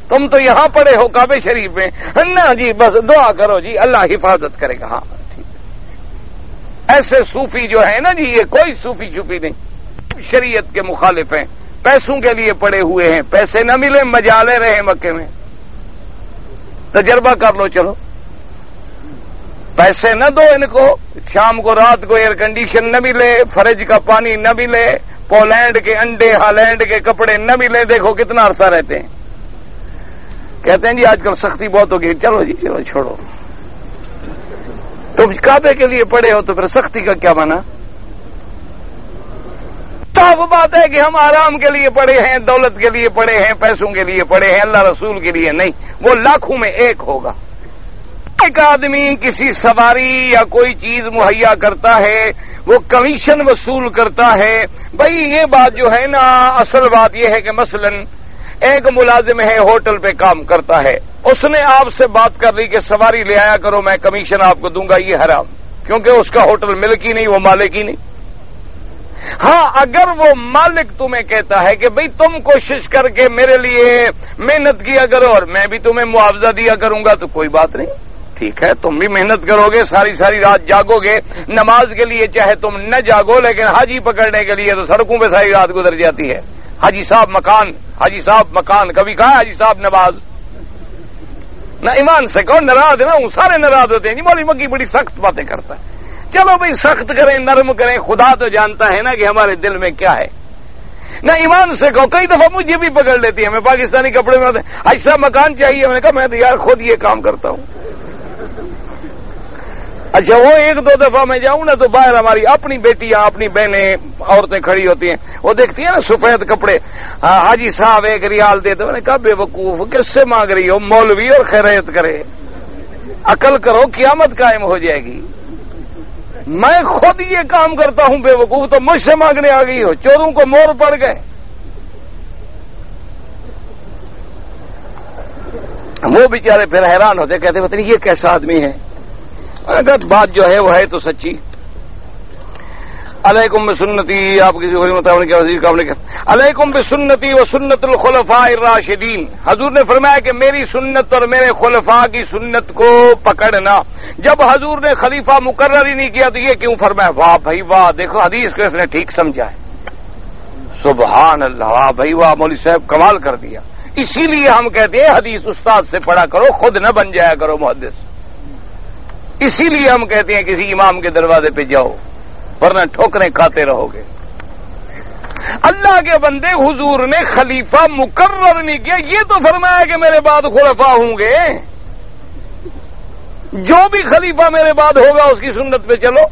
تم تو یہاں پڑے ہو کعبے شریف میں، نا جی بس دعا کرو جی اللہ حفاظت کرے گا. ہاں ٹھیک. ایسے صوفی جو ہے نا جی، یہ کوئی صوفی چھپی نہیں، شریعت کے مخالف ہیں، پیسوں کے لیے پڑے ہوئے ہیں، پیسے نہ ملے مجالے رہے مکے میں. تجربہ کر لو چلو، پیسے نہ دو ان کو، شام کو رات کو ایئر کنڈیشن نہ ملے، فریج کا پانی نہ ملے، پولینڈ کے انڈے ہالینڈ کے کپڑے نہ ملے، دیکھو کتنا عرصہ رہتے ہیں. کہتے ہیں جی آج کل سختی بہت ہوگی. چلو جی چلو چھوڑو، تم کعبے کے لیے پڑے ہو تو پھر سختی کا کیا مانا؟ صاف بات ہے کہ ہم آرام کے لیے پڑے ہیں، دولت کے لیے پڑے ہیں، پیسوں کے لیے پڑے ہیں، اللہ رسول کے لیے نہیں. وہ لاکھوں میں ایک ہوگا. ایک آدمی کسی سواری یا کوئی چیز مہیا کرتا ہے، وہ کمیشن وصول کرتا ہے. بھائی یہ بات جو ہے نا، اصل بات یہ ہے کہ مثلا ایک ملازم ہے، ہوٹل پہ کام کرتا ہے، اس نے آپ سے بات کر لی کہ سواری لے آیا کرو، میں کمیشن آپ کو دوں گا. یہ حرام، کیونکہ اس کا ہوٹل ملک ہی نہیں، وہ مالک ہی نہیں. ہاں اگر وہ مالک تمہیں کہتا ہے کہ بھئی تم کوشش کر کے میرے لیے محنت کیا کرو اور میں بھی تمہیں معاوضہ دیا کروں گا تو کوئی بات نہیں، ٹھیک ہے. تم بھی محنت کرو گے، ساری ساری رات جاگو گے نماز کے لیے، چاہے تم نہ جاگو، لیکن حاجی پکڑنے کے لیے تو سڑکوں پہ ساری رات گزر جاتی ہے. حاجی صاحب مکان، حاجی صاحب مکان، کبھی کہا حاجی صاحب نماز؟ نہ ایمان سے کہو، ناراض نہ ہوں، سارے ناراض ہوتے ہیں جی مولوی مکی بڑی سخت باتیں کرتا ہے. چلو بھائی سخت کریں، نرم کریں، خدا تو جانتا ہے نا کہ ہمارے دل میں کیا ہے. نہ ایمان سے کہو، کئی دفعہ مجھے بھی پکڑ لیتی ہے، میں پاکستانی کپڑے میں ایسا مکان چاہیے، میں نے کہا میں تو یار خود یہ کام کرتا ہوں. اچھا وہ ایک دو دفعہ میں جاؤں نا تو باہر ہماری اپنی بیٹیاں، اپنی بہنیں، عورتیں کھڑی ہوتی ہیں، وہ دیکھتی ہیں نا سفید کپڑے، حاجی صاحب 1 ریال دے دو. میں نے کہا بے وقوف کس سے مانگ رہی ہو؟ مولوی اور خیریت کرے، عقل کرو، قیامت قائم ہو جائے گی. میں خود یہ کام کرتا ہوں، بے وقوف تو مجھ سے مانگنے آ گئی ہو. چوروں کو مور پڑ گئے. وہ بیچارے پھر حیران ہوتے، کہتے پتہ نہیں یہ کیسا آدمی ہے. اگر بات جو ہے وہ ہے تو سچی. علیکم بسنتی، آپ کسی کو مطابق کیا وزیر کام نے کیا، علیکم بسنتی و سنت الخلفاء الراشدین. حضور نے فرمایا کہ میری سنت اور میرے خلفاء کی سنت کو پکڑنا. جب حضور نے خلیفہ مقرر ہی نہیں کیا تو یہ کیوں فرمایا؟ واہ بھائی واہ، دیکھو حدیث کو اس نے ٹھیک سمجھا ہے. سبحان اللہ، واہ بھائی واہ، مولوی صاحب کمال کر دیا. اسی لیے ہم کہتے ہیں حدیث استاد سے پڑھا کرو، خود نہ بن جایا کرو محدث. اسی لیے ہم کہتے ہیں کسی امام کے دروازے پہ جاؤ، ورنہ ٹھوکریں کھاتے رہو گے. اللہ کے بندے، حضور نے خلیفہ مقرر نہیں کیا، یہ تو فرمایا کہ میرے بعد خلفاء ہوں گے، جو بھی خلیفہ میرے بعد ہوگا اس کی سنت پہ چلو.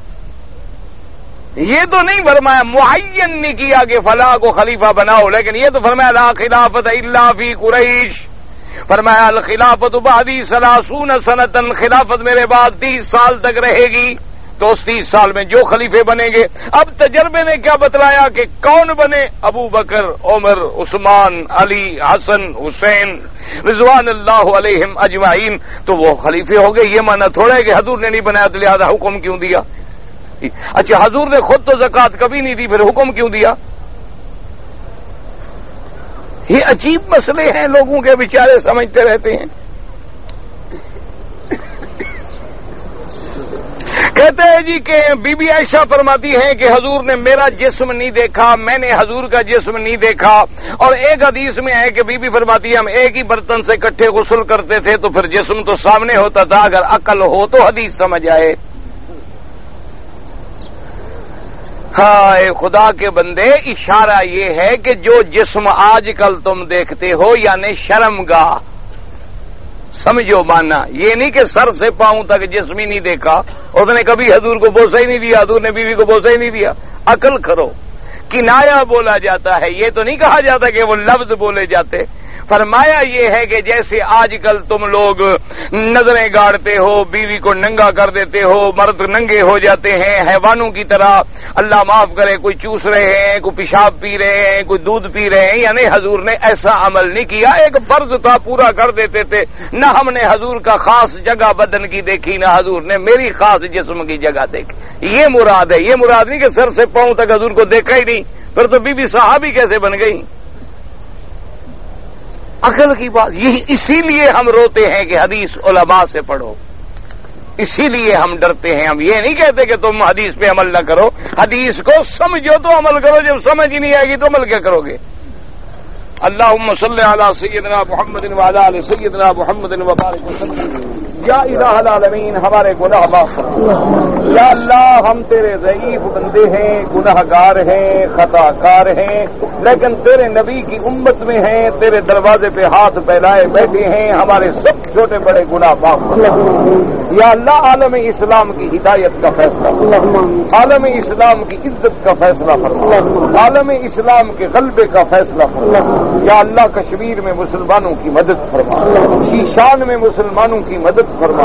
یہ تو نہیں فرمایا، معین نہیں کیا کہ فلاں کو خلیفہ بناؤ، لیکن یہ تو فرمایا لا خلافت الا فی قریش. فرمایا الخلافت بعدی 30 سنۃ، خلافت میرے بعد 30 سال تک رہے گی. تو اس 30 سال میں جو خلیفے بنیں گے. اب تجربے نے کیا بتلایا کہ کون بنے؟ ابو بکر، عمر، عثمان، علی، حسن، حسین رضوان اللہ علیہم اجمعین. تو وہ خلیفے ہو گئے. یہ معنی تھوڑا ہے کہ حضور نے نہیں بنایا تو لہذا حکم کیوں دیا. اچھا حضور نے خود تو زکوٰۃ کبھی نہیں دی، پھر حکم کیوں دیا؟ یہ عجیب مسئلے ہیں، لوگوں کے بیچارے سمجھتے رہتے ہیں. کہتے ہیں جی کہ بی بی عائشہ فرماتی ہیں کہ حضور نے میرا جسم نہیں دیکھا، میں نے حضور کا جسم نہیں دیکھا. اور ایک حدیث میں ہے کہ بی بی فرماتی ہے ہم ایک ہی برتن سے اکٹھے غسل کرتے تھے تو پھر جسم تو سامنے ہوتا تھا. اگر عقل ہو تو حدیث سمجھ آئے. ہاں خدا کے بندے، اشارہ یہ ہے کہ جو جسم آج کل تم دیکھتے ہو یعنی شرمگاہ، سمجھو مانا یہ نہیں کہ سر سے پاؤں تک جسم ہی نہیں دیکھا. اس نے کبھی حضور کو بوسہ ہی نہیں دیا، حضور نے بیوی کو بوسہ ہی نہیں دیا. عقل کرو، کنایا بولا جاتا ہے، یہ تو نہیں کہا جاتا کہ وہ لفظ بولے جاتے. فرمایا یہ ہے کہ جیسے آج کل تم لوگ نظریں گاڑتے ہو، بیوی کو ننگا کر دیتے ہو، مرد ننگے ہو جاتے ہیں حیوانوں کی طرح، اللہ معاف کرے کوئی چوس رہے ہیں، کوئی پیشاب پی رہے ہیں، کوئی دودھ پی رہے ہیں. یعنی حضور نے ایسا عمل نہیں کیا، ایک فرض تھا پورا کر دیتے تھے. نہ ہم نے حضور کا خاص جگہ بدن کی دیکھی، نہ حضور نے میری خاص جسم کی جگہ دیکھی. یہ مراد ہے. یہ مراد نہیں کہ سر سے پاؤں تک حضور کو دیکھا ہی نہیں، پھر تو بی بی صحابی کیسے بن گئی؟ عقل کی بات یہی، اسی لیے ہم روتے ہیں کہ حدیث علماء سے پڑھو، اسی لیے ہم ڈرتے ہیں. ہم یہ نہیں کہتے کہ تم حدیث پہ عمل نہ کرو، حدیث کو سمجھو تو عمل کرو، جب سمجھ ہی نہیں آئے گی تو عمل کیا کرو گے؟ اللہم صلی علی سیدنا محمد وعلی آل سیدنا محمد وبارک وسلم. یا الہ العالمین ہمارے گناہ معاف فرما. یا اللہ ہم تیرے ضعیف بندے ہیں، گناہ گار ہیں، خطا کار ہیں، لیکن تیرے نبی کی امت میں ہیں، تیرے دروازے پہ ہاتھ پھیلائے بیٹھے ہیں. ہمارے سب چھوٹے بڑے گناہ معاف فرما. یا اللہ عالم اسلام کی ہدایت کا فیصلہ فرما، عالم اسلام کی عزت کا فیصلہ فرما، عالم اسلام کے غلبے کا فیصلہ فرما. یا اللہ کشمیر میں مسلمانوں کی مدد فرما، شیشان میں مسلمانوں کی مدد فرما.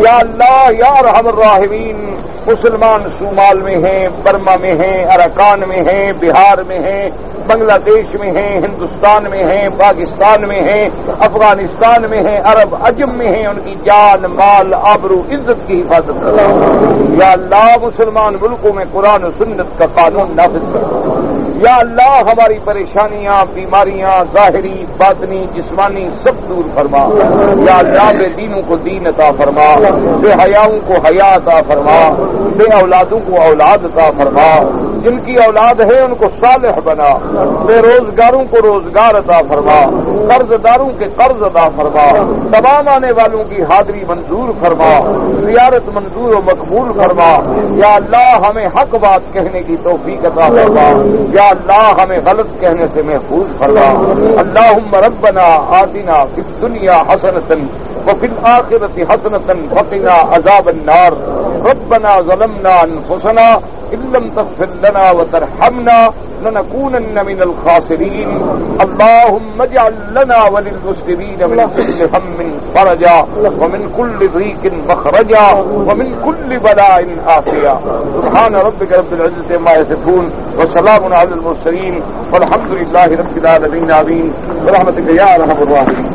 یا اللہ یا ارحم الراحمین مسلمان صومال میں ہیں، برما میں ہیں، اراکان میں ہیں، بہار میں ہیں، بنگلہ دیش میں ہیں، ہندوستان میں ہیں، پاکستان میں ہیں، افغانستان میں ہیں، عرب عجم میں ہیں، ان کی جان مال آبرو عزت کی حفاظت کرنا. یا اللہ مسلمان ملکوں میں قرآن و سنت کا قانون نافذ کرنا. یا اللہ ہماری پریشانیاں بیماریاں ظاہری باطنی جسمانی سب دور فرما. یا اللہ بے دینوں کو دین عطا فرما، بے حیاؤں کو حیا عطا فرما، بے اولادوں کو اولاد عطا فرما، جن کی اولاد ہے ان کو صالح بنا، بے روزگاروں کو روزگار عطا فرما، قرض داروں کے قرض عطا فرما، تمام آنے والوں کی حاضری منظور فرما، زیارت منظور و مقبول فرما. یا اللہ ہمیں حق بات کہنے کی توفیق عطا فرما. یا اللہ ہمیں غلط کہنے سے محفوظ فرما. اللہم ربنا آتنا فی الدنیا حسنۃ وفی الآخرۃ حسنۃ وقنا عذاب النار. ربنا ظلمنا انفسنا ان لم تغفر لنا وترحمنا لنكونن من الخاسرين. اللهم اجعل لنا وللمسلمين من كل هم فرجا ومن كل ضيق مخرجا ومن كل بلاء عافيا. سبحان ربك رب العزة عما يصفون وسلام على المرسلين والحمد لله رب العالمين. آمين برحمتك يا ارحم الراحمين.